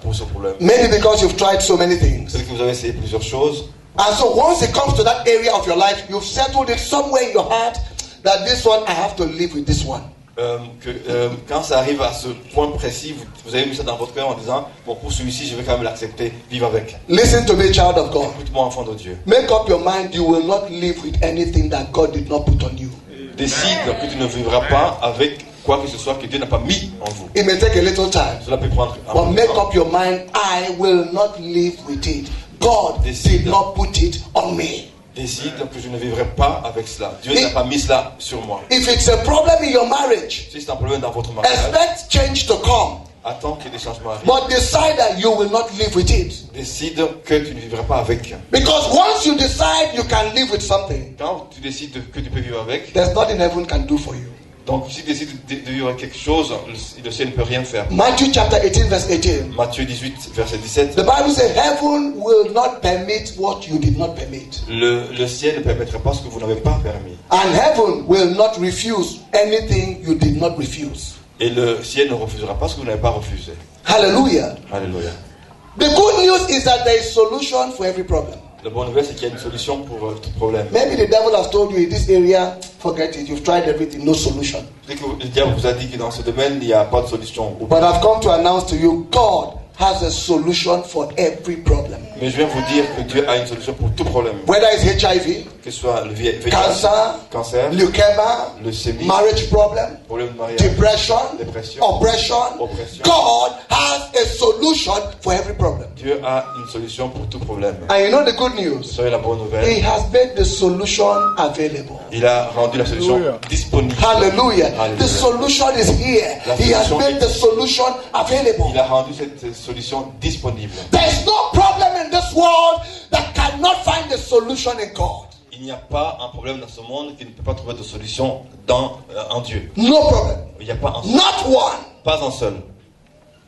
pour ce problème. Maybe because you've tried so many things. C'est que vous avez essayé plusieurs choses. And so once it comes to that area of your life, you've settled it somewhere in your heart that this one, I have to live with this one. Quand ça arrive à ce point précis, vous avez mis ça dans votre cœur en disant, bon, pour celui-ci, je vais quand même l'accepter, vivre avec. Listen to me, child of God. Écoute-moi, enfant de Dieu. Make up your mind, you will not live with anything that God did not put on you. Décide que tu ne vivras pas avec quoi que ce soit que Dieu n'a pas mis en vous. It may take a little time, Cela peut prendre un but peu de make temps. up your mind, I will not live with it. God did not put it on me. Décide que je ne vivrai pas avec cela. Dieu n'a pas mis cela sur moi. If it's a problem in your marriage, Si c'est un problème dans votre mariage, expect change to come, attends que des changements arrivent. but decide that you will not live with it. Décide que tu ne vivras pas avec. Because once you decide you can live with something, Quand tu décides que tu peux vivre avec, there's nothing heaven can do for you. donc si tu décides de vivre avec quelque chose, le ciel ne peut rien faire. Matthew chapter 18 verse 18. Matthieu 18, verset 17. The Bible says heaven will not permit what you did not permit. Le ciel ne permettra pas ce que vous n'avez pas permis. And heaven will not refuse anything you did not refuse. Et le ciel ne refusera pas ce que vous n'avez pas refusé. Hallelujah. Alléluia. The good news is that there is solution for every problem. La bonne nouvelle, c'est qu'il y a une solution pour tout problème. Maybe the devil has told you in this area, forget it, you've tried everything, no solution. Peut-être que le diable vous a dit que dans ce domaine, il n'y a pas de solution. But I've come to announce to you, God has a solution for every problem. Mais je viens vous dire que Dieu a une solution pour tout problème. Whether it's HIV, Que ce soit le VIH, cancer, leukemia, leucémie, marriage problem, problème de mariage, depression, dépression, oppression. God has a solution for every problem. Dieu a une solution pour tout problème. And you know the good Vous news? savez la bonne He nouvelle, has made the solution available. il a rendu la solution disponible. Hallelujah. Hallelujah. The solution is here. La He has solution made the solution available. Il a rendu cette solution disponible. There's no problem in this world that cannot find a solution in God. Il n'y a pas un problème dans ce monde qui ne peut pas trouver de solution en Dieu. No problem. Il n'y a pas un seul. Not one. Pas un seul.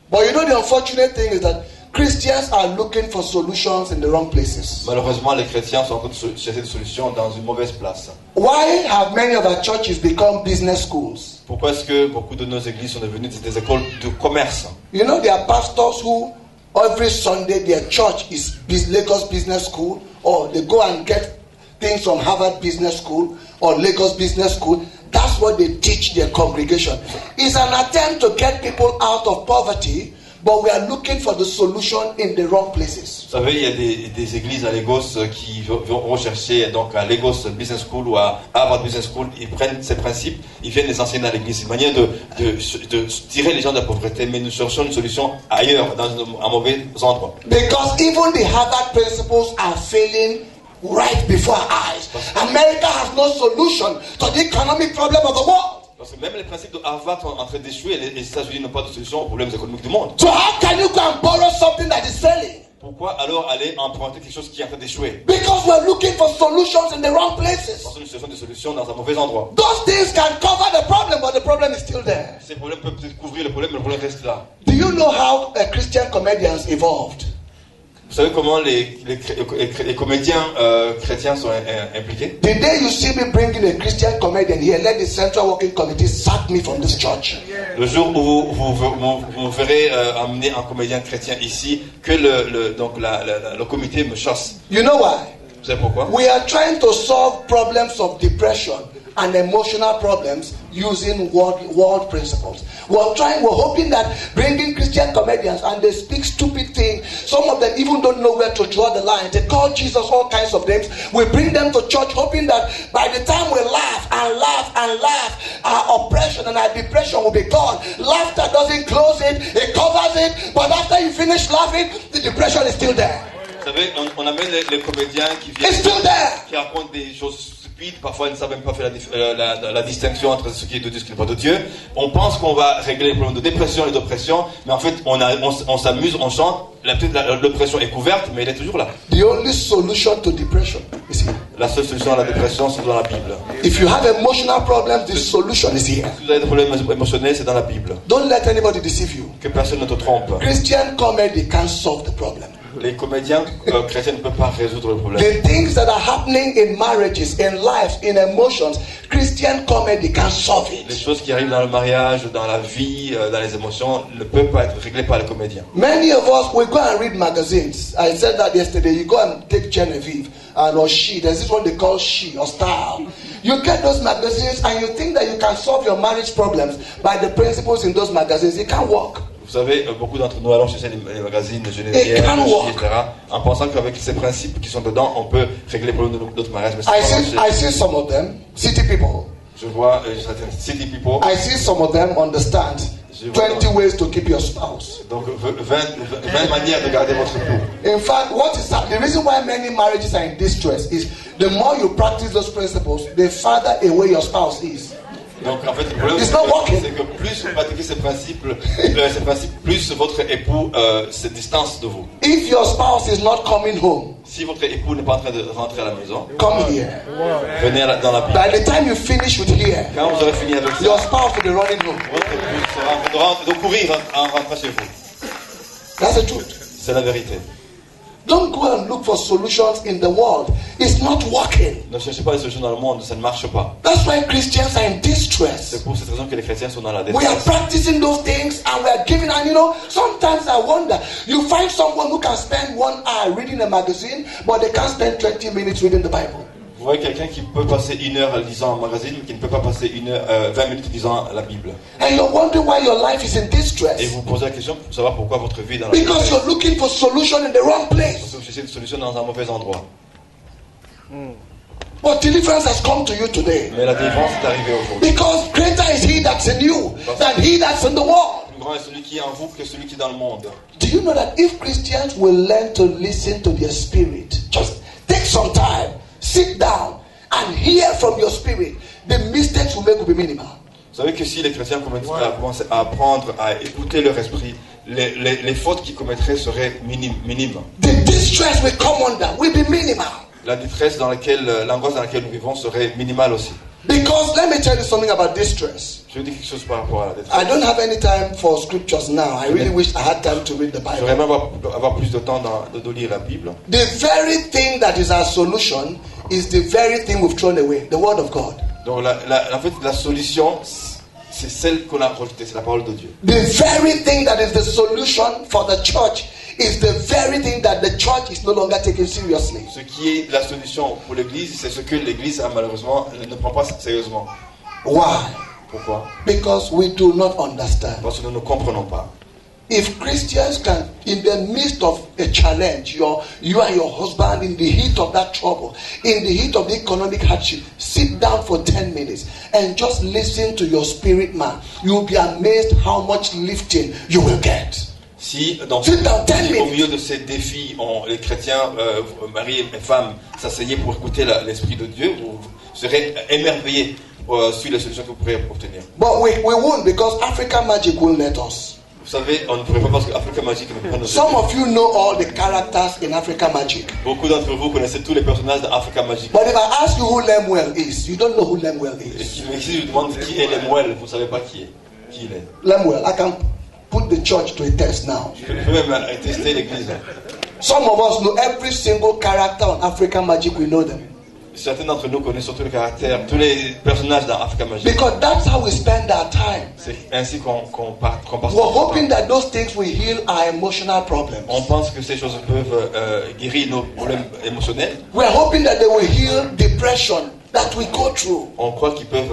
But you know the unfortunate thing is that Christians are looking for solutions in the wrong places. Malheureusement, les chrétiens sont en train de chercher des solutions dans une mauvaise place. Why have many of our churches become business schools? Pourquoi est-ce que beaucoup de nos églises sont devenues des écoles de commerce? You know, there are pastors who every Sunday their church is Lagos Business School, or they go and get things from Harvard Business School or Lagos Business School. That's what they teach their congregation. It's an attempt to get people out of poverty, but we are looking for the solution in the wrong places. Vous savez, il y a des églises à Lagos qui vont rechercher, donc à Lagos Business School ou à Harvard Business School, ils prennent ces principes, ils viennent les enseigner à l'église. C'est une manière de tirer les gens de la pauvreté, mais nous cherchons une solution ailleurs, dans un mauvais endroit. Because even the Harvard principles are failing right before our eyes. America has no solution to the economic problem of the world. Parce que même les principes de Harvard sont en train d'échouer et les États-Unis n'ont pas de solution aux problèmes économiques du monde. So how can you go and borrow something that is failing? Pourquoi alors aller emprunter quelque chose qui est en train d'échouer? Because we're looking for solutions in the wrong places. Parce que nous cherchons des solutions dans un mauvais endroit. Those things can cover the problem, but the problem is still there. Ces problèmes peuvent peut-être couvrir le problème, mais le problème reste là. Do you know how Christian comedians evolved? Vous savez comment les comédiens chrétiens sont impliqués? The day you see me bringing a Christian comedian here, let the Central Working Committee sack me from this church. Le jour où vous verrez amener un comédien chrétien ici, que le comité me chasse. You know why? Vous savez pourquoi? We are trying to solve problems of depression and emotional problems using world principles. We're hoping that bringing Christian comedians and they speak stupid things, some of them even don't know where to draw the line. They call Jesus all kinds of names. We bring them to church hoping that by the time we laugh and laugh and laugh, our oppression and our depression will be gone. Laughter doesn't close it, it covers it, but after you finish laughing, the depression is still there. Vous savez, on amène les comédiens qui viennent, qui racontent des choses stupides, parfois ils ne savent même pas faire la distinction entre ce qui est de Dieu et ce qui n'est pas de Dieu. On pense qu'on va régler les problèmes de dépression et d'oppression, mais en fait on s'amuse, on chante, l'oppression est couverte, mais elle est toujours là. The only solution to depression is here. La seule solution à la dépression, c'est dans la Bible. If you have emotional problems, the solution is here. Si vous avez des problèmes émotionnels, c'est dans la Bible. Don't let anybody deceive you. Que personne ne te trompe. Christian comedy can't solve the problem. Les comédiens chrétiens ne peuvent pas résoudre le problème. The things that are happening in marriages, in life, in emotions, Christian comedy can solve it. Les choses qui arrivent dans le mariage, dans la vie, dans les émotions, ne peuvent pas être réglées par les comédiens. Many of us, we go and read magazines. I said that yesterday. You go and take Genevieve or She. There's this one they call She or Style. You get those magazines and you think that you can solve your marriage problems by the principles in those magazines. It can't work. Vous savez, beaucoup d'entre nous allons chercher les magazines de Geneviève, etc., en pensant qu'avec ces principes qui sont dedans, on peut régler les problèmes de notre mariage. Mais I see some of them, city people. Je vois certains city people. I see some of them understand 20 ways to keep your spouse. Donc 20 manières de garder votre époux. In fact, the reason why many marriages are in distress is the more you practice those principles, the farther away your spouse is. Donc en fait, le problème c'est que plus vous pratiquez ces principes, plus votre époux se distance de vous. If your spouse is not coming home, si votre époux n'est pas en train de rentrer à la maison, come here. Venez dans la Bible. By the time you finish with here, quand vous aurez fini avec ça, your spouse will be running home. Votre époux sera de courir en rentrant chez vous. That's the truth. C'est la vérité. Don't go and look for solutions in the world. It's not working. Ne cherchez pas les solutions dans le monde, ça ne marche pas. That's why Christians are in distress. C'est pour cette raison que les chrétiens sont dans la détresse. We are practicing those things and we are giving, and sometimes I wonder, you find someone who can spend 1 hour reading a magazine, but they can't spend 20 minutes reading the Bible. Vous voyez quelqu'un qui peut passer 1 heure lisant un magazine, mais qui ne peut pas passer 20 minutes lisant la Bible. And you're wondering why your life is in distress. Et vous posez la question pour savoir pourquoi votre vie est dans la détresse. Because you're looking for solution in the wrong place. Parce que vous cherchez une solution dans un mauvais endroit. But deliverance has come to you today. Mais la délivrance est arrivée aujourd'hui. Because greater is He that's in you than he that's in the world. Plus grand est celui qui est en vous que celui qui est dans le monde. Do you know that if Christians will learn to listen to their spirit, just take some time, sit down, and hear from your spirit, the mistakes you make will be minimal. Vous savez que si les chrétiens commencent à apprendre à écouter leur esprit, les fautes qu'ils commettraient seraient minimes. The distress we come under will be minimal. La détresse l'angoisse dans laquelle nous vivons serait minimale aussi. Because let me tell you something about distress. Je vais dire quelque chose par rapport à la détresse. I don't have any time for scriptures now. I really wish I had time to read the Bible. J'aimerais même avoir plus de temps de lire la Bible. The very thing that is our solution is the very thing we've thrown away, the Word of God. Donc en fait, la solution, c'est celle qu'on a rejetée, c'est la parole de Dieu. The very thing that is the solution for the church is the very thing that the church is no longer taken seriously. Ce qui est la solution pour l'Église, c'est ce que l'Église malheureusement ne prend pas sérieusement. Why? Pourquoi? Because we do not understand. Parce que nous ne comprenons pas. If Christians can, in the midst of a challenge, you and your husband, in the heat of that trouble, in the heat of the economic hardship, sit down for 10 minutes and just listen to your spirit man, you'll be amazed how much lifting you will get. Si au milieu de ces défis, les chrétiens, mari et femmes, s'asseyaient pour écouter l'Esprit de Dieu, vous serez émerveillés sur les solutions que vous pourrez obtenir. But we won't, because African Magic won't let us. Vous savez, on ne pourrait pas parce que Africa Magic ne peut pas nous aider. Some of you know all the characters in Africa Magic. Beaucoup d'entre vous connaissez tous les personnages d'Africa Magic. But if I ask you who Lemuel is, you don't know who Lemuel is. Et si je vous demande qui est Lemuel, vous ne savez pas qui il est. Lemuel, I can put the church to a test now. Je peux même tester l'église. Some of us know every single character on African Magic. We know them. Certains d'entre nous connaissent surtout le caractère, tous les personnages dans Africa Magic. Because that's how we spend our time. C'est ainsi qu'on passe We're notre temps. hoping that those things will heal our emotional problems. On pense que ces choses peuvent guérir nos problèmes émotionnels. We're hoping that they will heal depression that we go through. On croit qu'ils peuvent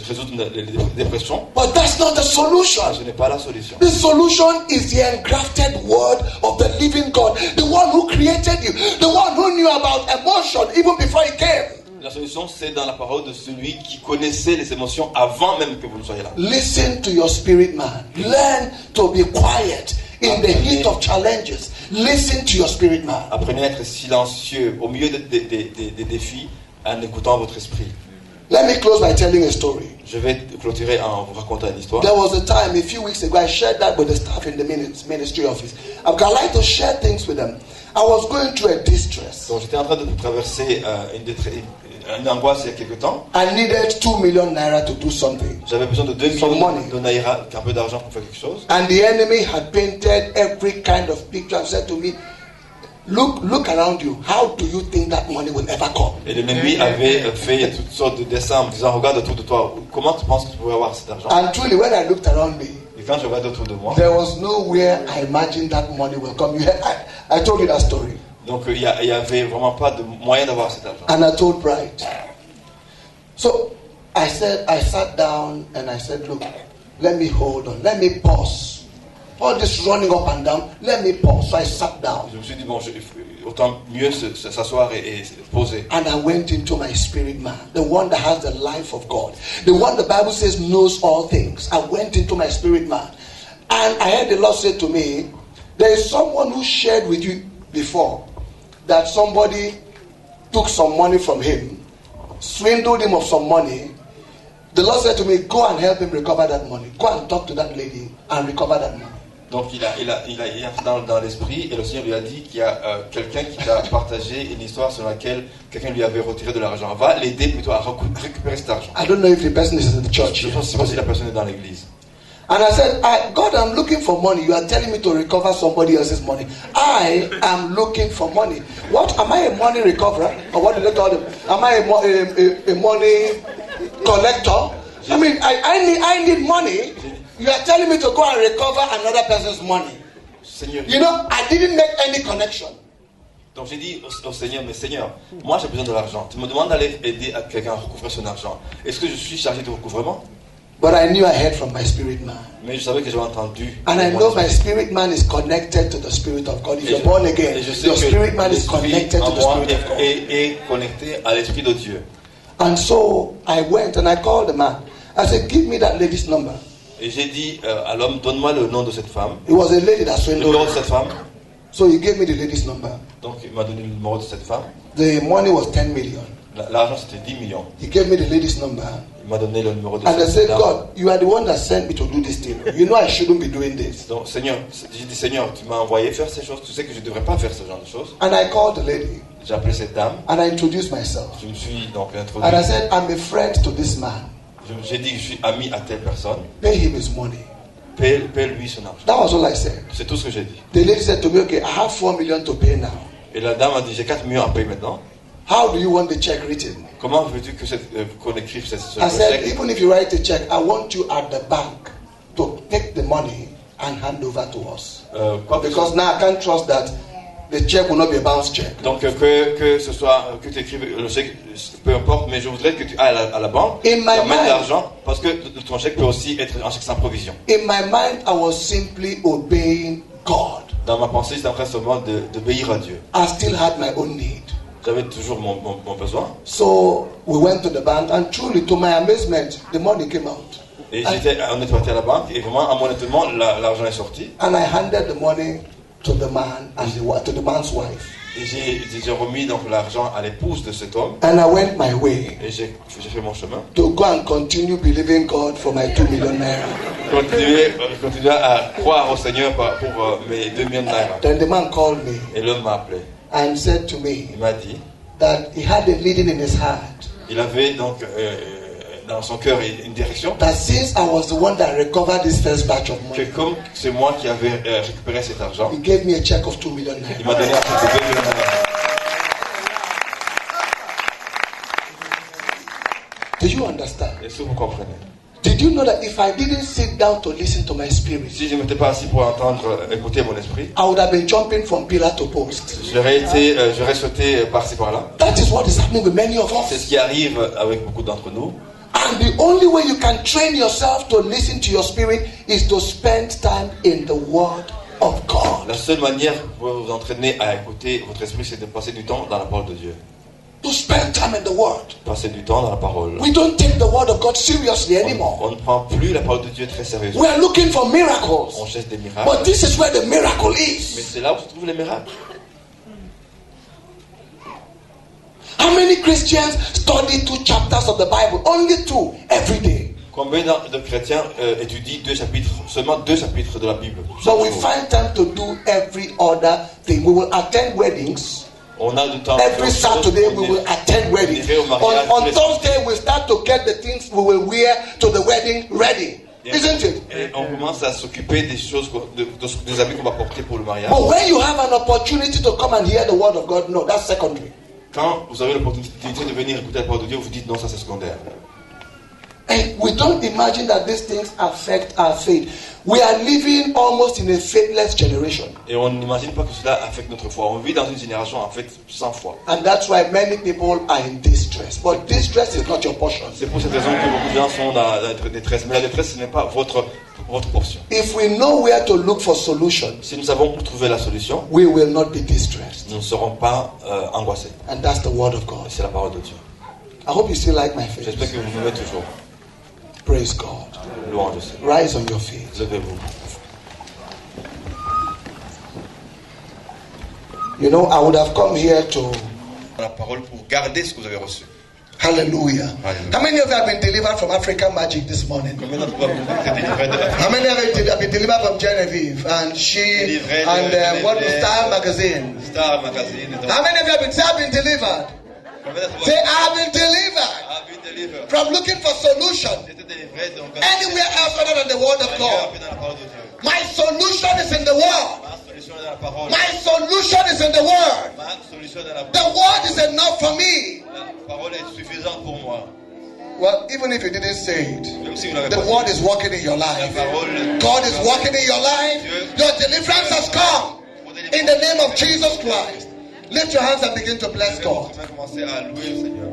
résoudre les dépressions. But that's not the solution. Ce n'est pas la solution. The solution is the engrafted word of the living God, the one who created you, the one who knew about emotion even before he came. La solution, c'est dans la parole de celui qui connaissait les émotions avant même que vous ne soyez là. Listen to your spirit man. Learn to be quiet in the heat of challenges. Listen to your spirit man. Apprenez à être silencieux au milieu des défis en écoutant votre esprit. Let me close by telling a story. Je vais clôturer en vous racontant une histoire. There was a time a few weeks ago I shared that with the staff in the ministry office. I'd like to share things with them. I was going through a distress. Donc j'étais en train de traverser une angoisse il y a quelque temps. I needed 2 million naira to do something. J'avais besoin de 2 Some millions money. de naira, un peu d'argent pour faire quelque chose. And the enemy had painted every kind of picture and said to me, look around you. How do you think that money will ever come? Et l'ennemi avait fait toutes sortes de dessins en me disant, regarde autour de toi, comment tu penses que tu pourrais avoir cet argent? And truly, when I looked around me, Et quand je regarde autour de moi, there was nowhere I imagined that money will come. I told you that story. donc il y avait vraiment pas de moyen d'avoir cet argent. And I told Bright. So I sat down and I said, look, let me hold on. Let me pause. All this running up and down, let me pause. So I sat down. Je me suis dit, bon, autant mieux s'asseoir et poser. And I went into my spirit man, the one that has the life of God, the one the Bible says knows all things. I went into my spirit man, and I heard the Lord say to me, there is someone who shared with you before that somebody took some money from him, swindled him of some money. The Lord said to me, go and help him recover that money. Go and talk to that lady and recover that money. Donc il a dans l'esprit, et le Seigneur lui a dit qu'il y a quelqu'un qui t'a partagé une histoire sur laquelle quelqu'un lui avait retiré de l'argent. Va l'aider plutôt à récupérer cet argent. I don't know if the person is in the church. Je ne sais pas si la personne est dans l'église. And I said, God, I'm looking for money. You are telling me to recover somebody else's money. I am looking for money. What? Am I a money recoverer? Or what do they call them? Am I a money collector? I mean, I need money. You are telling me to go and recover another person's money. Seigneur, You know, I didn't make any connection. donc j'ai dit au Seigneur, mais Seigneur, moi j'ai besoin de l'argent. Tu me demandes d'aller aider à quelqu'un à recouvrer son argent. Est-ce que je suis chargé de recouvrement? But I knew I heard from my spirit man. Mais je savais que j'avais entendu. And I know my spirit man is connected to the Spirit of God. If Et you're born again, et je sais your que spirit man is l'esprit connected to en the moi Spirit of God. est connecté à l'Esprit de Dieu. And so I went and I called the man. I said, give me that lady's number. Et j'ai dit à l'homme, donne-moi le nom de cette femme, It was a lady that le swindled numéro de me. cette femme. So he gave me the lady's number. Donc il m'a donné le numéro de cette femme. The money was 10 million. L'argent c'était 10 millions. He gave me the lady's number. Il m'a donné le numéro de And I cette said, dame. God, you are the one that sent me to do this thing. You know I shouldn't be doing this. Donc Seigneur, j'ai dit Seigneur, tu m'as envoyé faire ces choses, tu sais que je ne devrais pas faire ce genre de choses. And I called the lady. J'ai appelé cette dame, And I introduced myself. je me suis donc introduit. And I said, I'm a friend to this man. J'ai dit que je suis ami à telle personne, Pay him his money. paye-lui son argent. That was all I said. C'est tout ce que j'ai dit. The lady said to me, okay, I have 4 million to pay now. Et la dame a dit, j'ai 4 millions à payer maintenant. How do you want the check written? Comment veux-tu que qu'on écrive ce I said, chèque? even if you write a check, I want you at the bank to take the money and hand over to us. Because now I can't trust that the check will not be a bounce check. Donc que ce soit, que tu écrives le chèque, peu importe, mais je voudrais que tu ailles à la banque, In my amènes mind. l'argent, parce que ton chèque peut aussi être un chèque sans provision. In my mind, I was simply obeying God. Dans ma pensée, j'étais en train seulement d'obéir à Dieu. I still had my own need. J'avais toujours mon besoin. So we went to the bank, and truly, to my amazement, the money came out. Et on est parti à la banque, et vraiment, à mon étonnement, l'argent est sorti. And I handed the money to the man and to the man's wife. Et j'ai remis donc l'argent à l'épouse de cet homme, And I went my way et j'ai fait mon chemin. to go and continue believing God for my 2 million naira. Continuer à croire au Seigneur pour mes 2 millions de naira. Then the man called me Et l'homme m'a appelé. and said to me Il m'a dit, that he had a leading in his heart il avait donc dans son cœur une direction. That since I was the one that recovered this first batch of Que money, comme c'est moi qui avais récupéré cet argent, he gave me a check of 2 million il naira. m'a donné un chèque de 2 millions de dollars. Do you understand? Est-ce que vous comprenez? Did you know that if I didn't sit down to listen to my spirit, Si je ne m'étais pas assis pour écouter mon esprit, I would have been jumping from pillar to post. j'aurais sauté par-ci par-là. That is what is happening with many of C'est us. ce qui arrive avec beaucoup d'entre nous. And the only way you can train yourself to listen to your spirit is to spend time in the Word of God. La seule manière pour vous entraîner à écouter votre esprit, c'est de passer du temps dans la parole de Dieu. To spend time in the Word. Passer du temps dans la parole. We don't take the Word of God seriously anymore. On ne prend plus la parole de Dieu très sérieusement. We are looking for On miracles. cherche des miracles. But this is where the miracle Mais is. c'est là où se trouvent les miracles. How many Christians study 2 chapters of the Bible? Only 2 every day. Combien de chrétiens étudient seulement 2 chapitres de la Bible? So we find time to do every other thing. We will attend weddings. On a du temps. Every Saturday we will attend weddings. On Thursday we start to get the things we will wear to the wedding ready. Isn't it? Et on commence à s'occuper des choses, des habits qu'on va porter pour le mariage. But when you have an opportunity to come and hear the word of God, no, that's secondary. Quand vous avez l'opportunité de venir écouter la parole de Dieu, vous dites non, ça c'est secondaire. And we don't imagine that these things affect our faith. We are living almost in a faithless generation. Et on n'imagine pas que cela affecte notre foi. On vit dans une génération en fait sans foi. And that's why many people are in distress. But distress is not your portion. C'est pour cette raison que beaucoup de gens sont dans la détresse. Mais la détresse, ce n'est pas votre portion. If we know where to look for solutions, Si nous savons où trouver la solution, we will not be distressed. nous ne serons pas angoissés. And that's the word of God. C'est la parole de Dieu. I hope you still like my faith. J'espère que vous m'aimez toujours. Praise God. Louange au Seigneur. Rise on your feet. Levez-vous. You know, I would have come here to... La parole pour garder ce que vous avez reçu. Hallelujah. Hallelujah. How many of you have been delivered from African magic this morning? Combien d'entre vous avez été délivrés de la How many of you have been delivered from Genevieve and she and what was Star Magazine? Star Magazine? How many of you have been delivered? Combien d'entre vous Say, I've been delivered avez été délivrés? from looking for solution J'étais délivré donc anywhere else other than the word of God. dans la parole de Dieu. My solution is in the word. Ma solution est dans la parole. My solution is in the word. Ma solution est dans la The parole. word is enough for me. La parole est suffisante pour moi. Well, even if you didn't say it, Même si vous n'avez the pas word dit, is working in your la life. parole, God is working in your life. Your deliverance has come in the name of Jesus Christ. Lift your hands and begin to bless God. On va commencer à louer le Seigneur.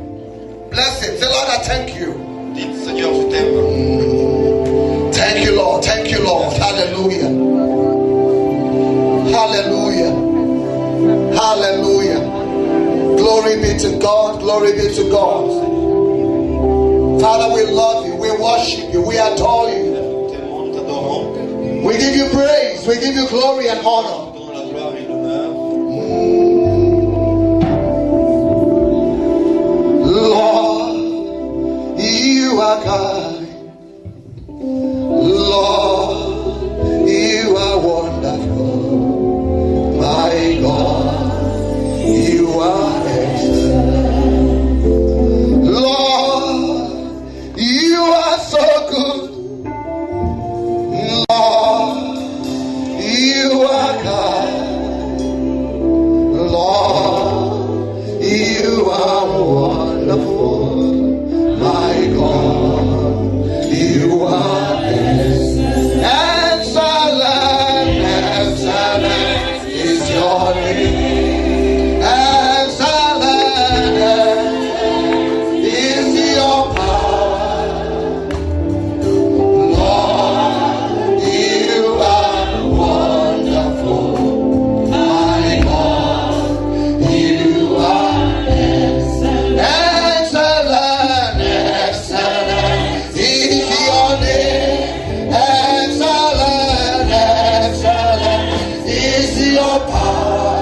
Bless Him. Say, Lord, I thank you. Dites, Seigneur, je t'aime. Thank you, Lord. Thank you, Lord. Hallelujah. Hallelujah. Hallelujah. Glory be to God. Glory be to God. Father, we love you. We worship you. We adore you. Nous t'aimons, nous t'adorons. We give you praise. We give you glory and honor. Nous donnons la gloire et l'honneur. Lord, you are kind. Lord, you are wonderful. My God, you are excellent. Lord, you are so good. Lord, you are kind. Lord, you are wonderful. My God, you are excellent. Excellent is your name. Excellent is your power. Lord, you are wonderful. My God, you are excellent. Excellent is your name. Excellent is your power.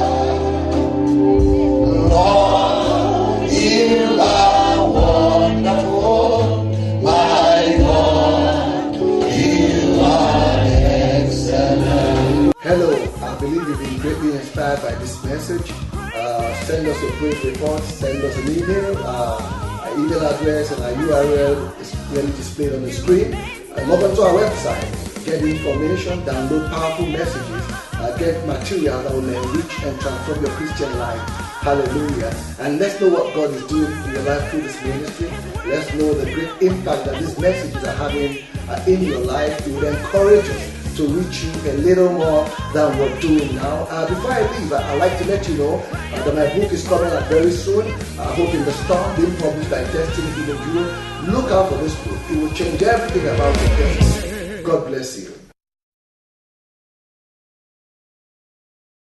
Lord, you are wonderful. My God, you are excellent. Hello, I believe you've been greatly inspired by this message. Send us a praise report, send us an email. email address and our URL is clearly displayed on the screen. Log on to our website, get information, download powerful messages, get material that will enrich and transform your Christian life. Hallelujah. And let's know what God is doing in your life through this ministry. Let's know the great impact that these messages are having in your life. It will encourage us to reach you a little more than we're doing now. Before I leave, I'd like to let you know that my book is coming out very soon. Hope in the Storm, being published by Destiny Even Bureau. Look out for this book. It will change everything about your destiny. God bless you.